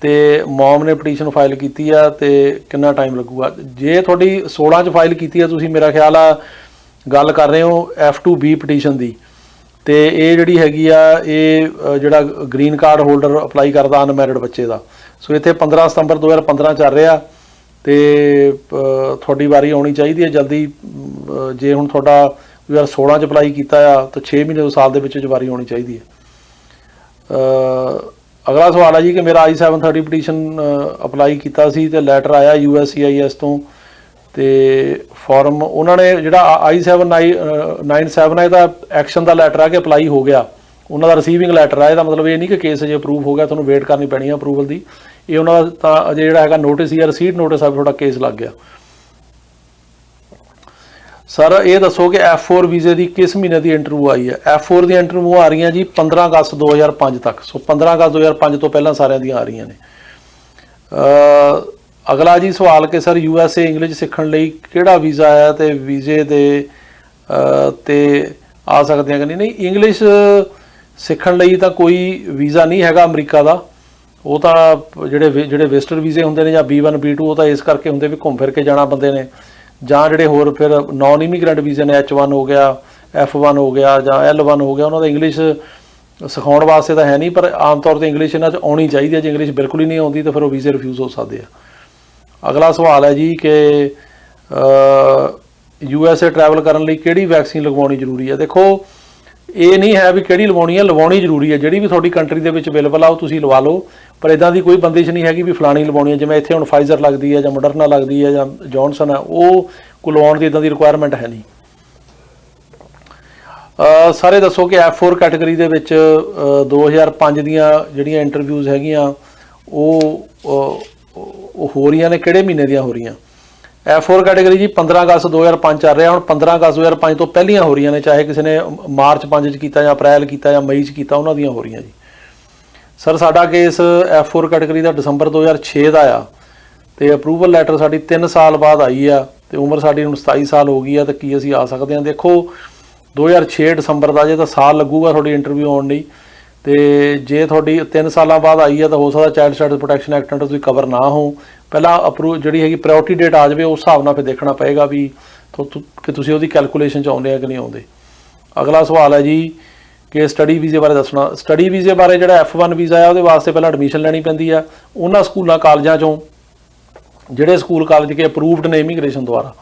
[SPEAKER 2] ਤੇ ਮੌਮ ਨੇ ਪਟੀਸ਼ਨ ਫਾਈਲ ਕੀਤੀ ਆ ਤੇ ਕਿੰਨਾ ਟਾਈਮ ਲੱਗੂਗਾ। ਜੇ ਤੁਹਾਡੀ 16 'ਚ ਫਾਈਲ ਕੀਤੀ ਆ, ਤੁਸੀਂ ਮੇਰਾ ਖਿਆਲ ਆ ਗੱਲ ਕਰ ਰਹੇ ਹੋ F2B ਪਟੀਸ਼ਨ ਦੀ, ਤੇ ਇਹ ਜਿਹੜੀ ਹੈਗੀ ਆ ਇਹ ਜਿਹੜਾ ਗ੍ਰੀਨ ਕਾਰਡ ਹੋਲਡਰ ਅਪਲਾਈ ਕਰਦਾ ਅਨਮੈਰਿਡ ਬੱਚੇ ਦਾ। ਸੋ ਇੱਥੇ 15 ਸਤੰਬਰ 2015 ਚੱਲ ਰਿਹਾ ਤੇ ਤੁਹਾਡੀ ਵਾਰੀ ਆਉਣੀ ਚਾਹੀਦੀ ਹੈ ਜਲਦੀ। ਜੇ ਹੁਣ ਤੁਹਾਡਾ 2016 'ਚ ਅਪਲਾਈ ਕੀਤਾ ਆ ਤਾਂ 6 ਮਹੀਨੇ ਤੋਂ ਸਾਲ ਦੇ ਵਿੱਚ ਵਾਰੀ ਆਉਣੀ ਚਾਹੀਦੀ ਹੈ। ਅਗਲਾ ਸਵਾਲ ਹੈ ਜੀ ਕਿ ਮੇਰਾ I-730 ਪਟੀਸ਼ਨ ਅਪਲਾਈ ਕੀਤਾ ਸੀ ਤੇ ਲੈਟਰ ਆਇਆ USCIS ਤੋਂ, ਤੇ ਫਾਰਮ ਉਹਨਾਂ ਨੇ ਜਿਹੜਾ I-797 ਹੈ ਇਹਦਾ ਐਕਸ਼ਨ ਦਾ ਲੈਟਰ ਆ ਕਿ ਅਪਲਾਈ ਹੋ ਗਿਆ, ਉਹਨਾਂ ਦਾ ਰਿਸੀਵਿੰਗ ਲੈਟਰ ਆ। ਇਹਦਾ ਮਤਲਬ ਇਹ ਨਹੀਂ ਕਿ ਕੇਸ ਅਜੇ ਅਪਰੂਵ ਹੋ ਗਿਆ, ਤੁਹਾਨੂੰ ਵੇਟ ਕਰਨੀ ਪੈਣੀ ਹੈ ਅਪਰੂਵਲ ਦੀ। ਇਹ ਉਹਨਾਂ ਦਾ ਤਾਂ ਅਜੇ ਜਿਹੜਾ ਹੈਗਾ ਨੋਟਿਸ ਜਾਂ ਰਸੀਟ ਨੋਟਿਸ ਆ ਤੁਹਾਡਾ ਕੇਸ ਲੱਗ ਗਿਆ। ਸਰ ਇਹ ਦੱਸੋ ਕਿ F4 ਵੀਜ਼ੇ ਦੀ ਕਿਸ ਮਹੀਨੇ ਦੀ ਇੰਟਰਵਿਊ ਆਈ ਹੈ। F4 ਦੀਆਂ ਇੰਟਰਵਿਊ ਆ ਰਹੀਆਂ ਜੀ 15 ਅਗਸਤ 2005 ਤੱਕ। ਸੋ 15 ਅਗਸਤ 2005 ਤੋਂ ਪਹਿਲਾਂ ਸਾਰਿਆਂ ਦੀਆਂ ਆ ਰਹੀਆਂ ਨੇ। ਅਗਲਾ ਜੀ ਸਵਾਲ ਕਿ ਸਰ USA ਇੰਗਲਿਸ਼ ਸਿੱਖਣ ਲਈ ਕਿਹੜਾ ਵੀਜ਼ਾ ਹੈ ਤੇ ਵੀਜ਼ੇ ਦੇ ਤੇ ਆ ਸਕਦੇ ਆ ਕਿ ਨਹੀਂ। ਇੰਗਲਿਸ਼ ਸਿੱਖਣ ਲਈ ਤਾਂ ਕੋਈ ਵੀਜ਼ਾ ਨਹੀਂ ਹੈਗਾ ਅਮਰੀਕਾ ਦਾ। ਉਹ ਤਾਂ ਜਿਹੜੇ ਵਿਜ਼ਟਰ ਵੀਜ਼ੇ ਹੁੰਦੇ ਨੇ ਜਾਂ B1 B2 ਉਹ ਤਾਂ ਇਸ ਕਰਕੇ ਹੁੰਦੇ ਵੀ ਘੁੰਮ ਫਿਰ ਕੇ ਜਾਣਾ ਬੰਦੇ ਨੇ, ਜਾਂ ਜਿਹੜੇ ਹੋਰ ਫਿਰ ਨਾਨ ਇਮੀਗ੍ਰੈਂਟ ਵੀਜ਼ੇ ਨੇ H1 ਹੋ ਗਿਆ, F1 ਹੋ ਗਿਆ ਜਾਂ L1 ਹੋ ਗਿਆ, ਉਹਨਾਂ ਦਾ ਇੰਗਲਿਸ਼ ਸਿਖਾਉਣ ਵਾਸਤੇ ਤਾਂ ਹੈ ਨਹੀਂ, ਪਰ ਆਮ ਤੌਰ 'ਤੇ ਇੰਗਲਿਸ਼ ਇਹਨਾਂ 'ਚ ਆਉਣੀ ਚਾਹੀਦੀ ਹੈ। ਜੇ ਇੰਗਲਿਸ਼ ਬਿਲਕੁਲ ਹੀ ਨਹੀਂ ਆਉਂਦੀ ਤਾਂ ਫਿਰ ਉਹ ਵੀਜ਼ੇ ਰਿਫਿਊਜ਼ ਹੋ ਸਕਦੇ ਆ। ਅਗਲਾ ਸਵਾਲ ਹੈ ਜੀ ਕਿ USA ਟਰੈਵਲ ਕਰਨ ਲਈ ਕਿਹੜੀ ਵੈਕਸੀਨ ਲਗਵਾਉਣੀ ਜ਼ਰੂਰੀ ਹੈ। ਦੇਖੋ ਇਹ ਨਹੀਂ ਹੈ ਵੀ ਕਿਹੜੀ ਲਵਾਉਣੀ ਹੈ, ਲਵਾਉਣੀ ਜ਼ਰੂਰੀ ਹੈ। ਜਿਹੜੀ ਵੀ ਤੁਹਾਡੀ ਕੰਟਰੀ ਦੇ ਵਿੱਚ ਅਵੇਲੇਬਲ ਆ ਉਹ ਤੁਸੀਂ ਲਵਾ ਲਓ, ਪਰ ਇੱਦਾਂ ਦੀ ਕੋਈ ਬੰਦਿਸ਼ ਨਹੀਂ ਹੈਗੀ ਵੀ ਫਲਾਣੀ ਲਵਾਉਣੀ ਹੈ। ਜਿਵੇਂ ਇੱਥੇ ਹੁਣ ਫਾਈਜ਼ਰ ਲੱਗਦੀ ਹੈ ਜਾਂ ਮੋਡਰਨਾ ਲੱਗਦੀ ਹੈ ਜਾਂ ਜੌਨਸਨ ਹੈ, ਉਹ ਕੋਈ ਲਵਾਉਣ ਦੀ ਇੱਦਾਂ ਦੀ ਰਿਕੁਆਇਰਮੈਂਟ ਹੈ ਨਹੀਂ। ਸਾਰੇ ਦੱਸੋ ਕਿ F4 ਕੈਟਾਗਰੀ ਦੇ ਵਿੱਚ 2005 ਦੀਆਂ ਜਿਹੜੀਆਂ ਇੰਟਰਵਿਊਜ਼ ਹੈਗੀਆਂ ਉਹ ਹੋ ਰਹੀਆਂ ਨੇ, ਕਿਹੜੇ ਮਹੀਨੇ ਦੀਆਂ ਹੋ ਰਹੀਆਂ? F4 ਕੈਟਾਗਰੀ ਜੀ 15 ਅਗਸਤ 2005 ਚੱਲ ਰਿਹਾ। ਹੁਣ 15 ਅਗਸਤ 2005 ਤੋਂ ਪਹਿਲੀਆਂ ਹੋ ਰਹੀਆਂ ਨੇ, ਚਾਹੇ ਕਿਸੇ ਨੇ ਮਾਰਚ 5 'ਚ ਕੀਤਾ ਜਾਂ ਅਪ੍ਰੈਲ ਕੀਤਾ ਜਾਂ ਮਈ 'ਚ ਕੀਤਾ, ਉਹਨਾਂ ਦੀਆਂ ਹੋ ਰਹੀਆਂ ਜੀ। ਸਰ ਸਾਡਾ ਕੇਸ F4 ਕੈਟਾਗਰੀ ਦਾ ਦਸੰਬਰ 2006 ਦਾ ਆ, ਤੇ ਅਪਰੂਵਲ ਲੈਟਰ ਸਾਡੀ 3 ਸਾਲ ਬਾਅਦ ਆਈ ਆ, ਤੇ ਉਮਰ ਸਾਡੀ ਹੁਣ 27 ਸਾਲ ਹੋ ਗਈ ਆ, ਤੇ ਕੀ ਅਸੀਂ ਆ ਸਕਦੇ ਹਾਂ? ਦੇਖੋ 2006 ਦਸੰਬਰ ਦਾ ਜੇ ਤਾਂ ਸਾਲ ਲੱਗੂਗਾ ਤੁਹਾਡੀ ਇੰਟਰਵਿਊ ਆਉਣ ਲਈ, ਤੇ ਜੇ ਤੁਹਾਡੀ 3 ਸਾਲਾਂ ਬਾਅਦ ਆਈ ਆ ਤਾਂ ਹੋ ਸਕਦਾ child stats protection act under ਤੁਸੀਂ ਕਵਰ ਨਾ ਹੋ। ਪਹਿਲਾਂ ਜਿਹੜੀ ਹੈਗੀ ਪ੍ਰਾਇਓਰਟੀ ਡੇਟ ਆ ਜਾਵੇ, ਉਸ ਹਿਸਾਬ ਨਾਲ ਫਿਰ ਦੇਖਣਾ ਪਏਗਾ ਵੀ ਕਿ ਤੁਸੀਂ ਉਹਦੀ ਕੈਲਕੂਲੇਸ਼ਨ 'ਚ ਆਉਂਦੇ ਆ ਕਿ ਨਹੀਂ ਆਉਂਦੇ। ਅਗਲਾ ਸਵਾਲ ਹੈ ਜੀ ਕਿ ਸਟੱਡੀ ਵੀਜ਼ੇ ਬਾਰੇ ਦੱਸਣਾ। ਸਟੱਡੀ ਵੀਜ਼ੇ ਬਾਰੇ ਜਿਹੜਾ F1 ਵੀਜ਼ਾ ਆ ਉਹਦੇ ਵਾਸਤੇ ਪਹਿਲਾਂ ਐਡਮਿਸ਼ਨ ਲੈਣੀ ਪੈਂਦੀ ਆ ਉਹਨਾਂ ਸਕੂਲਾਂ ਕਾਲਜਾਂ 'ਚੋਂ ਜਿਹੜੇ ਸਕੂਲ ਕਾਲਜ ਕੇ ਅਪਰੂਵਡ ਨੇ ਇਮੀਗ੍ਰੇਸ਼ਨ ਦੁਆਰਾ,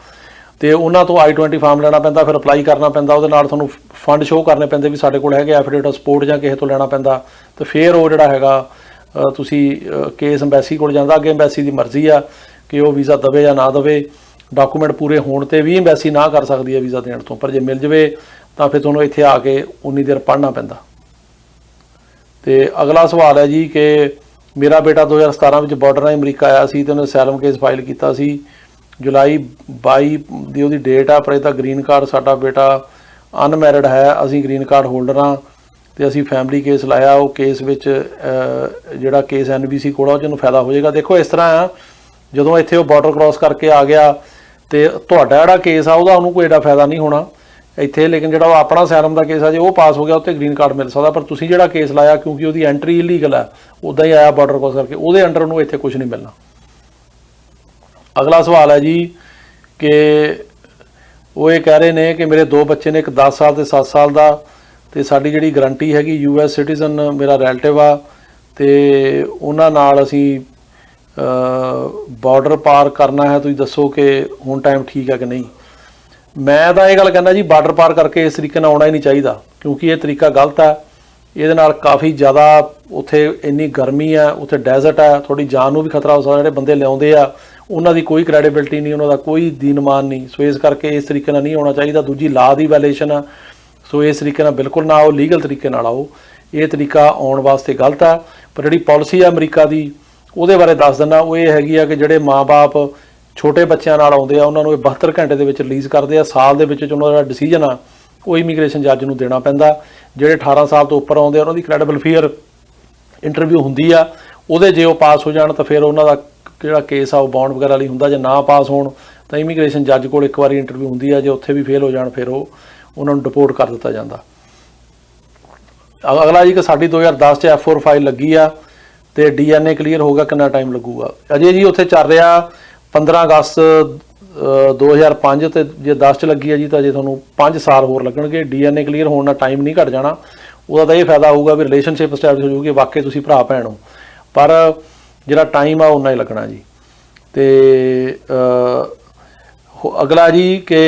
[SPEAKER 2] ਤੇ ਉਹਨਾਂ ਤੋਂ I-20 ਫਾਰਮ ਲੈਣਾ ਪੈਂਦਾ, ਫਿਰ ਅਪਲਾਈ ਕਰਨਾ ਪੈਂਦਾ। ਉਹਦੇ ਨਾਲ ਤੁਹਾਨੂੰ ਫੰਡ ਸ਼ੋਅ ਕਰਨੇ ਪੈਂਦੇ ਵੀ ਸਾਡੇ ਕੋਲ ਹੈਗੇ, ਐਫੀਡੇਵਿਟ ਆਫ ਸਪੋਰਟ ਜਾਂ ਕਿਸੇ ਤੋਂ ਲੈਣਾ ਪੈਂਦਾ, ਤੇ ਫਿਰ ਉਹ ਜਿਹੜਾ ਹੈਗਾ ਤੁਸੀਂ ਕੇਸ ਅੰਬੈਸੀ ਕੋਲ ਜਾਂਦਾ। ਅੱਗੇ ਅੰਬੈਸੀ ਦੀ ਮਰਜ਼ੀ ਆ ਕਿ ਉਹ ਵੀਜ਼ਾ ਦੇਵੇ ਜਾਂ ਨਾ ਦੇਵੇ। ਡਾਕੂਮੈਂਟ ਪੂਰੇ ਹੋਣ 'ਤੇ ਵੀ ਅੰਬੈਸੀ ਨਾ ਕਰ ਸਕਦੀ ਹੈ ਵੀਜ਼ਾ ਦੇਣ ਤੋਂ, ਪਰ ਜੇ ਮਿਲ ਜਾਵੇ ਤਾਂ ਫਿਰ ਤੁਹਾਨੂੰ ਇੱਥੇ ਆ ਕੇ ਉਨੀ ਦੇਰ ਪੜ੍ਹਨਾ ਪੈਂਦਾ। ਤੇ ਅਗਲਾ ਸਵਾਲ ਹੈ ਜੀ ਕਿ ਮੇਰਾ ਬੇਟਾ 2017 ਵਿੱਚ ਬਾਰਡਰ ਨਾਲ ਅਮਰੀਕਾ ਆਇਆ ਸੀ ਤੇ ਉਹਨੇ ਅਸਾਈਲਮ ਕੇਸ ਫਾਈਲ ਕੀਤਾ ਸੀ। ਜੁਲਾਈ 22 ਦੀ ਉਹਦੀ ਡੇਟ ਆ, ਪਰ ਇਹ ਤਾਂ ਗ੍ਰੀਨ ਕਾਰਡ, ਸਾਡਾ ਬੇਟਾ ਅਨਮੈਰਿਡ ਹੈ, ਅਸੀਂ ਗ੍ਰੀਨ ਕਾਰਡ ਹੋਲਡਰ ਹਾਂ, ਤੇ ਅਸੀਂ ਫੈਮਿਲੀ ਕੇਸ ਲਾਇਆ। ਉਹ ਕੇਸ ਵਿੱਚ ਜਿਹੜਾ ਕੇਸ NBC ਕੋਲ ਆ ਉਹ 'ਚ ਉਹਨੂੰ ਫਾਇਦਾ ਹੋ ਜਾਏਗਾ। ਦੇਖੋ ਇਸ ਤਰ੍ਹਾਂ ਆ, ਜਦੋਂ ਇੱਥੇ ਉਹ ਬਾਰਡਰ ਕ੍ਰਾਸ ਕਰਕੇ ਆ ਗਿਆ ਤੇ ਤੁਹਾਡਾ ਜਿਹੜਾ ਕੇਸ ਆ ਉਹਨੂੰ ਕੋਈ ਐਡਾ ਫਾਇਦਾ ਨਹੀਂ ਹੋਣਾ ਇੱਥੇ, ਲੇਕਿਨ ਜਿਹੜਾ ਉਹ ਆਪਣਾ ਅਸਾਈਲਮ ਦਾ ਕੇਸ ਆ ਜੇ ਉਹ ਪਾਸ ਹੋ ਗਿਆ ਉੱਤੇ ਗ੍ਰੀਨ ਕਾਰਡ ਮਿਲ ਸਕਦਾ। ਪਰ ਤੁਸੀਂ ਜਿਹੜਾ ਕੇਸ ਲਾਇਆ, ਕਿਉਂਕਿ ਉਹਦੀ ਐਂਟਰੀ ਇਲੀਗਲ ਹੈ, ਉੱਦਾਂ ਹੀ ਆਇਆ ਬਾਰਡਰ ਕ੍ਰਾਸ ਕਰਕੇ, ਉਹਦੇ ਅੰਡਰ ਉਹਨੂੰ ਇੱਥੇ ਕੁਝ ਨਹੀਂ ਮਿਲਣਾ। ਅਗਲਾ ਸਵਾਲ ਹੈ ਜੀ ਕਿ ਉਹ ਇਹ ਕਹਿ ਰਹੇ ਨੇ ਕਿ ਮੇਰੇ 2 ਬੱਚੇ ਨੇ, ਇੱਕ 10 ਸਾਲ ਤੇ 7 ਸਾਲ ਦਾ, ਤੇ ਸਾਡੀ ਜਿਹੜੀ ਗਰੰਟੀ ਹੈਗੀ US ਸਿਟੀਜ਼ਨ ਮੇਰਾ ਰਿਲੇਟਿਵ ਆ, ਤੇ ਉਹਨਾਂ ਨਾਲ ਅਸੀਂ ਬਾਰਡਰ ਪਾਰ ਕਰਨਾ ਹੈ। ਤੁਸੀਂ ਦੱਸੋ ਕਿ ਹੁਣ ਟਾਈਮ ਠੀਕ ਹੈ ਕਿ ਨਹੀਂ? ਮੈਂ ਤਾਂ ਇਹ ਗੱਲ ਕਹਿੰਦਾ ਜੀ, ਬਾਰਡਰ ਪਾਰ ਕਰਕੇ ਇਸ ਤਰੀਕੇ ਨਾਲ ਆਉਣਾ ਹੀ ਨਹੀਂ ਚਾਹੀਦਾ, ਕਿਉਂਕਿ ਇਹ ਤਰੀਕਾ ਗਲਤ ਹੈ। ਇਹਦੇ ਨਾਲ ਕਾਫੀ ਜ਼ਿਆਦਾ ਉੱਥੇ ਇੰਨੀ ਗਰਮੀ ਹੈ, ਉੱਥੇ ਡੈਜ਼ਰਟ ਹੈ, ਤੁਹਾਡੀ ਜਾਨ ਨੂੰ ਵੀ ਖਤਰਾ ਹੋ ਸਕਦਾ। ਜਿਹੜੇ ਬੰਦੇ ਲਿਆਉਂਦੇ ਆ ਉਹਨਾਂ ਦੀ ਕੋਈ ਕ੍ਰੈਡੀਬਿਲਿਟੀ ਨਹੀਂ, ਉਹਨਾਂ ਦਾ ਕੋਈ ਦੀਨਮਾਨ ਨਹੀਂ, ਸੋ ਇਸ ਕਰਕੇ ਇਸ ਤਰੀਕੇ ਨਾਲ ਨਹੀਂ ਆਉਣਾ ਚਾਹੀਦਾ। ਦੂਜੀ ਲਾਅ ਦੀ ਵਾਇਲੇਸ਼ਨ ਆ, ਸੋ ਇਸ ਤਰੀਕੇ ਨਾਲ ਬਿਲਕੁਲ ਨਾ ਆਓ, ਲੀਗਲ ਤਰੀਕੇ ਨਾਲ ਆਓ। ਇਹ ਤਰੀਕਾ ਆਉਣ ਵਾਸਤੇ ਗਲਤ ਆ। ਪਰ ਜਿਹੜੀ ਪਾਲਿਸੀ ਆ ਅਮਰੀਕਾ ਦੀ, ਉਹਦੇ ਬਾਰੇ ਦੱਸ ਦਿੰਦਾ। ਉਹ ਇਹ ਹੈਗੀ ਆ ਕਿ ਜਿਹੜੇ ਮਾਂ-ਬਾਪ ਛੋਟੇ ਬੱਚਿਆਂ ਨਾਲ ਆਉਂਦੇ ਆ ਉਹਨਾਂ ਨੂੰ ਇਹ 72 ਘੰਟੇ ਦੇ ਵਿੱਚ ਰਿਲੀਜ਼ ਕਰਦੇ ਆ। ਸਾਲ ਦੇ ਵਿੱਚ ਉਹਨਾਂ ਦਾ ਡਿਸੀਜਨ ਆ ਉਹ ਇਮੀਗ੍ਰੇਸ਼ਨ ਜੱਜ ਨੂੰ ਦੇਣਾ ਪੈਂਦਾ। ਜਿਹੜੇ 18 ਸਾਲ ਤੋਂ ਉੱਪਰ ਆਉਂਦੇ ਆ ਉਹਨਾਂ ਦੀ ਕ੍ਰੈਡੀਬਲ ਫੀਅਰ ਇੰਟਰਵਿਊ ਹੁੰਦੀ ਆ, ਉਹਦੇ ਜੇ ਉਹ ਪਾਸ ਹੋ ਜਾਣ ਤਾਂ ਫਿਰ ਉਹਨਾਂ ਦਾ ਜਿਹੜਾ ਕੇਸ ਆ ਉਹ ਬੌਂਡ ਵਗੈਰਾ ਲਈ ਹੁੰਦਾ। ਜੇ ਨਾ ਪਾਸ ਹੋਣ ਤਾਂ ਇਮੀਗ੍ਰੇਸ਼ਨ ਜੱਜ ਕੋਲ ਇੱਕ ਵਾਰੀ ਇੰਟਰਵਿਊ ਹੁੰਦੀ ਆ, ਜੇ ਉੱਥੇ ਵੀ ਫੇਲ ਹੋ ਜਾਣ ਫਿਰ ਉਹਨਾਂ ਨੂੰ ਡਿਪੋਰਟ ਕਰ ਦਿੱਤਾ ਜਾਂਦਾ। ਅਗਲਾ ਜੀ ਕਿ ਸਾਡੀ 2010 'ਚ F4 ਫਾਈਲ ਲੱਗੀ ਆ ਤੇ DNA ਕਲੀਅਰ ਹੋ ਗਿਆ, ਕਿੰਨਾ ਟਾਈਮ ਲੱਗੂਗਾ? ਅਜੇ ਜੀ ਉੱਥੇ ਚੱਲ ਰਿਹਾ 15 ਅਗਸਤ 2005 ਤੇ ਜੇ 10 'ਚ ਲੱਗੀ ਆ ਜੀ ਤਾਂ ਅਜੇ ਤੁਹਾਨੂੰ 5 ਸਾਲ ਹੋਰ ਲੱਗਣਗੇ। DNA ਕਲੀਅਰ ਹੋਣ ਨਾਲ ਟਾਈਮ ਨਹੀਂ ਘੱਟ ਜਾਣਾ। ਉਹਦਾ ਤਾਂ ਇਹ ਫਾਇਦਾ ਹੋਊਗਾ ਵੀ ਰਿਲੇਸ਼ਨਸ਼ਿਪ ਸਟੈਬਲਿਸ਼ ਹੋ ਜਾਊਗੀ, ਵਾਕਈ ਤੁਸੀਂ ਭਰਾ ਭੈਣ ਹੋ, ਪਰ ਜਿਹੜਾ ਟਾਈਮ ਆ ਉਨਾ ਹੀ ਲੱਗਣਾ ਜੀ। ਤੇ ਅਗਲਾ ਜੀ ਕਿ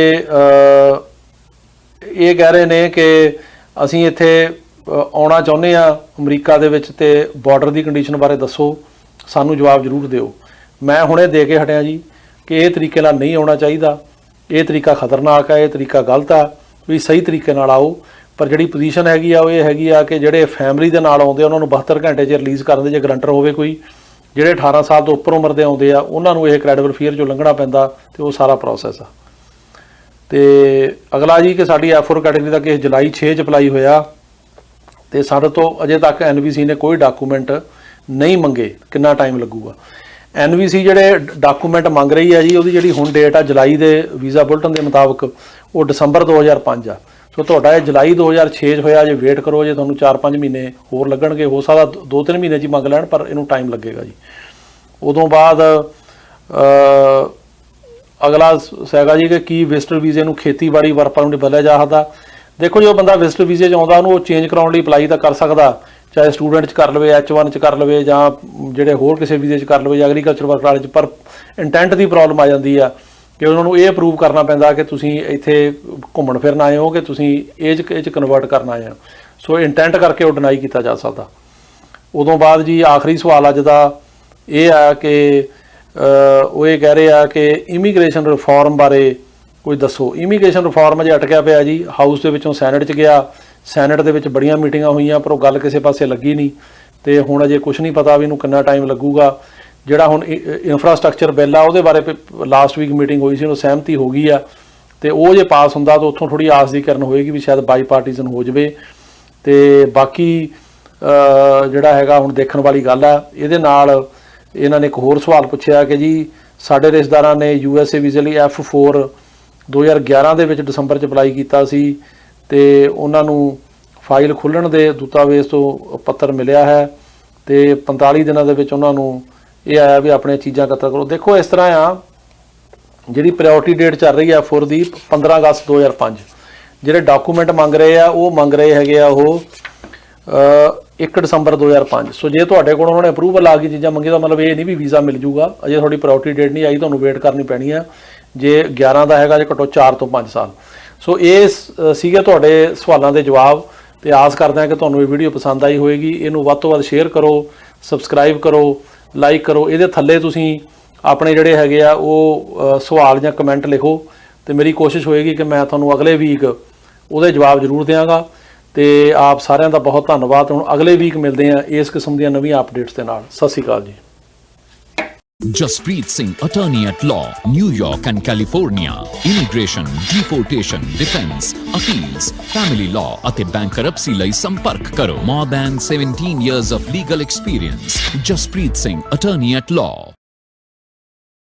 [SPEAKER 2] ਇਹ ਕਹਿ ਰਹੇ ਨੇ ਕਿ ਅਸੀਂ ਇੱਥੇ ਆਉਣਾ ਚਾਹੁੰਦੇ ਆ ਅਮਰੀਕਾ ਦੇ ਵਿੱਚ, ਤੇ ਬਾਰਡਰ ਦੀ ਕੰਡੀਸ਼ਨ ਬਾਰੇ ਦੱਸੋ, ਸਾਨੂੰ ਜਵਾਬ ਜ਼ਰੂਰ ਦਿਓ। ਮੈਂ ਹੁਣੇ ਦੇ ਕੇ ਹਟਿਆ ਜੀ ਕਿ ਇਹ ਤਰੀਕੇ ਨਾਲ ਨਹੀਂ ਆਉਣਾ ਚਾਹੀਦਾ, ਇਹ ਤਰੀਕਾ ਖਤਰਨਾਕ ਹੈ, ਇਹ ਤਰੀਕਾ ਗਲਤ ਆ, ਵੀ ਸਹੀ ਤਰੀਕੇ ਨਾਲ ਆਓ। ਪਰ ਜਿਹੜੀ ਪੋਜੀਸ਼ਨ ਹੈਗੀ ਆ ਉਹ ਇਹ ਹੈਗੀ ਆ ਕਿ ਜਿਹੜੇ ਫੈਮਿਲੀ ਦੇ ਨਾਲ ਆਉਂਦੇ ਉਹਨਾਂ ਨੂੰ 72 ਘੰਟੇ 'ਚ ਰਿਲੀਜ਼ ਕਰਨ ਦੇ ਜੇ ਗਰੰਟਰ ਹੋਵੇ ਕੋਈ। ਜਿਹੜੇ 18 ਸਾਲ ਤੋਂ ਉੱਪਰ ਉਮਰ ਦੇ ਆਉਂਦੇ ਆ ਉਹਨਾਂ ਨੂੰ ਇਹ ਕ੍ਰੈਡੀਬਲ ਫੀਅਰ 'ਚੋਂ ਲੰਘਣਾ ਪੈਂਦਾ, ਤੇ ਉਹ ਸਾਰਾ ਪ੍ਰੋਸੈਸ ਆ। ਤੇ ਅਗਲਾ ਜੀ ਕਿ ਸਾਡੀ F4 ਕੈਟੇਗਰੀ ਦਾ ਕੇਸ ਜੁਲਾਈ 6 'ਚ ਅਪਲਾਈ ਹੋਇਆ, ਤੇ ਸਾਡੇ ਤੋਂ ਅਜੇ ਤੱਕ NVC ਨੇ ਕੋਈ ਡਾਕੂਮੈਂਟ ਨਹੀਂ ਮੰਗੇ, ਕਿੰਨਾ ਟਾਈਮ ਲੱਗੂਗਾ? NVC ਜਿਹੜੇ ਡਾਕੂਮੈਂਟ ਮੰਗ ਰਹੀ ਹੈ ਜੀ, ਉਹਦੀ ਜਿਹੜੀ ਹੁਣ ਡੇਟ ਆ ਜੁਲਾਈ ਦੇ ਵੀਜ਼ਾ ਬੁਲਟਨ ਦੇ ਮੁਤਾਬਕ ਉਹ ਦਸੰਬਰ 2005 ਆ। ਸੋ ਤੁਹਾਡਾ ਇਹ ਜੁਲਾਈ 2006 'ਚ ਹੋਇਆ, ਜੇ ਵੇਟ ਕਰੋ ਜੇ ਤੁਹਾਨੂੰ 4-5 ਮਹੀਨੇ ਹੋਰ ਲੱਗਣਗੇ, ਹੋ ਸਕਦਾ 2-3 ਮਹੀਨੇ 'ਚ ਹੀ ਮੰਗ ਲੈਣ, ਪਰ ਇਹਨੂੰ ਟਾਈਮ ਲੱਗੇਗਾ ਜੀ। ਉਦੋਂ ਬਾਅਦ ਅਗਲਾ ਹੈਗਾ ਜੀ ਕਿ ਕੀ ਵਿਜ਼ਟਰ ਵੀਜ਼ੇ ਨੂੰ ਖੇਤੀਬਾੜੀ ਵਰਕ ਪਰਮਿਟ ਬਦਲਿਆ ਜਾ ਸਕਦਾ। ਦੇਖੋ, ਜੋ ਬੰਦਾ ਵਿਜ਼ਟਰ ਵੀਜ਼ੇ 'ਚ ਆਉਂਦਾ ਉਹਨੂੰ ਉਹ ਚੇਂਜ ਕਰਾਉਣ ਲਈ ਅਪਲਾਈ ਤਾਂ ਕਰ ਸਕਦਾ, ਚਾਹੇ ਸਟੂਡੈਂਟ 'ਚ ਕਰ ਲਵੇ, H1 'ਚ ਕਰ ਲਵੇ, ਜਾਂ ਜਿਹੜੇ ਹੋਰ ਕਿਸੇ ਵੀਜ਼ੇ 'ਚ ਕਰ ਲਵੇ, ਜਾਂ ਐਗਰੀਕਲਚਰ ਵਰਕ ਵਾਲੇ 'ਚ। ਪਰ ਇੰਟੈਂਟ ਦੀ ਪ੍ਰੋਬਲਮ ਆ ਜਾਂਦੀ ਆ ਕਿ ਉਹਨਾਂ ਨੂੰ ਇਹ ਅਪਰੂਵ ਕਰਨਾ ਪੈਂਦਾ ਕਿ ਤੁਸੀਂ ਇੱਥੇ ਘੁੰਮਣ ਫਿਰਨ ਆਏ ਹੋ ਕਿ ਤੁਸੀਂ ਇਹ 'ਚ ਕਨਵਰਟ ਕਰਨ ਆਏ ਹੋ। ਸੋ ਇੰਟੈਂਟ ਕਰਕੇ ਉਹ ਡਿਨਾਈ ਕੀਤਾ ਜਾ ਸਕਦਾ। ਉਦੋਂ ਬਾਅਦ ਜੀ ਆਖਰੀ ਸਵਾਲ ਅੱਜ ਦਾ ਇਹ ਆ ਕਿ ਉਹ ਇਹ ਕਹਿ ਰਹੇ ਆ ਕਿ ਇਮੀਗ੍ਰੇਸ਼ਨ ਰਿਫਾਰਮ ਬਾਰੇ ਕੋਈ ਦੱਸੋ। ਇਮੀਗ੍ਰੇਸ਼ਨ ਰਿਫਾਰਮ ਅਜੇ ਅਟਕਿਆ ਪਿਆ ਜੀ, ਹਾਊਸ ਦੇ ਵਿੱਚੋਂ ਸੈਨੇਟ 'ਚ ਗਿਆ, ਸੈਨੇਟ ਦੇ ਵਿੱਚ ਬੜੀਆਂ ਮੀਟਿੰਗਾਂ ਹੋਈਆਂ ਪਰ ਉਹ ਗੱਲ ਕਿਸੇ ਪਾਸੇ ਲੱਗੀ ਨਹੀਂ, ਅਤੇ ਹੁਣ ਅਜੇ ਕੁਛ ਨਹੀਂ ਪਤਾ ਵੀ ਇਹਨੂੰ ਕਿੰਨਾ ਟਾਈਮ ਲੱਗੂਗਾ। ਜਿਹੜਾ ਹੁਣ ਇਨਫਰਾਸਟਰਕਚਰ ਬਿੱਲ ਆ ਉਹਦੇ ਬਾਰੇ ਲਾਸਟ ਵੀਕ ਮੀਟਿੰਗ ਹੋਈ ਸੀ, ਉਹਨੂੰ ਸਹਿਮਤੀ ਹੋ ਗਈ ਆ, ਅਤੇ ਉਹ ਜੇ ਪਾਸ ਹੁੰਦਾ ਤਾਂ ਉੱਥੋਂ ਥੋੜ੍ਹੀ ਆਸ ਦੀ ਕਿਰਨ ਹੋਏਗੀ ਵੀ ਸ਼ਾਇਦ ਬਾਈ ਪਾਰਟੀਜ਼ਨ ਹੋ ਜਾਵੇ। ਅਤੇ ਬਾਕੀ ਜਿਹੜਾ ਹੈਗਾ ਹੁਣ ਦੇਖਣ ਵਾਲੀ ਗੱਲ ਆ। ਇਹਦੇ ਨਾਲ ਇਹਨਾਂ ਨੇ ਇੱਕ ਹੋਰ ਸਵਾਲ ਪੁੱਛਿਆ ਕਿ ਜੀ ਸਾਡੇ ਰਿਸ਼ਤੇਦਾਰਾਂ ਨੇ USA ਵੀਜ਼ੇ ਲਈ F4 2011 ਦੇ ਵਿੱਚ ਦਸੰਬਰ 'ਚ ਅਪਲਾਈ ਕੀਤਾ ਸੀ, ਅਤੇ ਉਹਨਾਂ ਨੂੰ ਫਾਈਲ ਖੁੱਲ੍ਹਣ ਦੇ ਦੂਤਾਵਾਸ ਤੋਂ ਪੱਤਰ ਮਿਲਿਆ ਹੈ, ਅਤੇ 45 ਦਿਨਾਂ ਦੇ ਵਿੱਚ ਉਹਨਾਂ ਨੂੰ ਇਹ ਆਇਆ ਵੀ ਆਪਣੀਆਂ ਚੀਜ਼ਾਂ ਇਕੱਤਰ ਕਰੋ। ਦੇਖੋ, ਇਸ ਤਰ੍ਹਾਂ ਆ, ਜਿਹੜੀ ਪ੍ਰਾਇਓਰਟੀ ਡੇਟ ਚੱਲ ਰਹੀ ਹੈ F4 ਦੀ 15 ਅਗਸਤ 2005। ਜਿਹੜੇ ਡਾਕੂਮੈਂਟ ਮੰਗ ਰਹੇ ਆ ਉਹ ਮੰਗ ਰਹੇ ਹੈਗੇ ਆ ਉਹ 1 ਦਸੰਬਰ 2005। ਸੋ ਜੇ ਤੁਹਾਡੇ ਕੋਲ ਉਹਨਾਂ ਨੇ ਅਪਰੂਵਲ ਆ ਗਈ ਚੀਜ਼ਾਂ ਮੰਗੀ ਤਾਂ ਮਤਲਬ ਇਹ ਨਹੀਂ ਵੀ ਵੀਜ਼ਾ ਮਿਲ ਜੂਗਾ, ਅਜੇ ਤੁਹਾਡੀ ਪ੍ਰਾਇਓਰਟੀ ਡੇਟ ਨਹੀਂ ਆਈ, ਤੁਹਾਨੂੰ ਵੇਟ ਕਰਨੀ ਪੈਣੀ ਆ। ਜੇ 11 ਦਾ ਹੈਗਾ ਜੇ ਘੱਟੋ 4 ਤੋਂ 5 ਸਾਲ। ਸੋ ਇਹ ਸੀਗੇ ਤੁਹਾਡੇ ਸਵਾਲਾਂ ਦੇ ਜਵਾਬ, ਤੇ ਆਸ ਕਰਦੇ ਹਾਂ ਕਿ ਤੁਹਾਨੂੰ ਇਹ ਵੀਡੀਓ ਪਸੰਦ ਆਈ ਹੋਏਗੀ। ਇਹਨੂੰ ਵੱਧ ਤੋਂ ਵੱਧ ਸ਼ੇਅਰ ਕਰੋ, ਸਬਸਕ੍ਰਾਈਬ ਕਰੋ, ਲਾਈਕ ਕਰੋ। ਇਹਦੇ ਥੱਲੇ ਤੁਸੀਂ ਆਪਣੇ ਜਿਹੜੇ ਹੈਗੇ ਆ ਉਹ ਸਵਾਲ ਜਾਂ ਕਮੈਂਟ ਲਿਖੋ, ਤੇ ਮੇਰੀ ਕੋਸ਼ਿਸ਼ ਹੋਏਗੀ ਕਿ ਮੈਂ ਤੁਹਾਨੂੰ ਅਗਲੇ ਵੀਕ ਉਹਦੇ ਜਵਾਬ ਜ਼ਰੂਰ ਦਿਆਂਗਾ। ਤੇ ਆਪ ਸਾਰਿਆਂ ਦਾ ਬਹੁਤ ਧੰਨਵਾਦ। ਹੁਣ ਅਗਲੇ ਵੀਕ ਮਿਲਦੇ ਹਾਂ ਇਸ ਕਿਸਮ ਦੀਆਂ ਨਵੀਆਂ ਅਪਡੇਟਸ ਦੇ ਨਾਲ। ਸਤਿ ਸ਼੍ਰੀ ਅਕਾਲ ਜੀ।
[SPEAKER 1] Jaspreet Singh, attorney at law, New York and California. Immigration, deportation, defense, appeals, family law ਅਤੇ bankruptcy ਲਈ ਸੰਪਰਕ ਕਰੋ। More than 17 years of legal experience. Jaspreet Singh, attorney at law.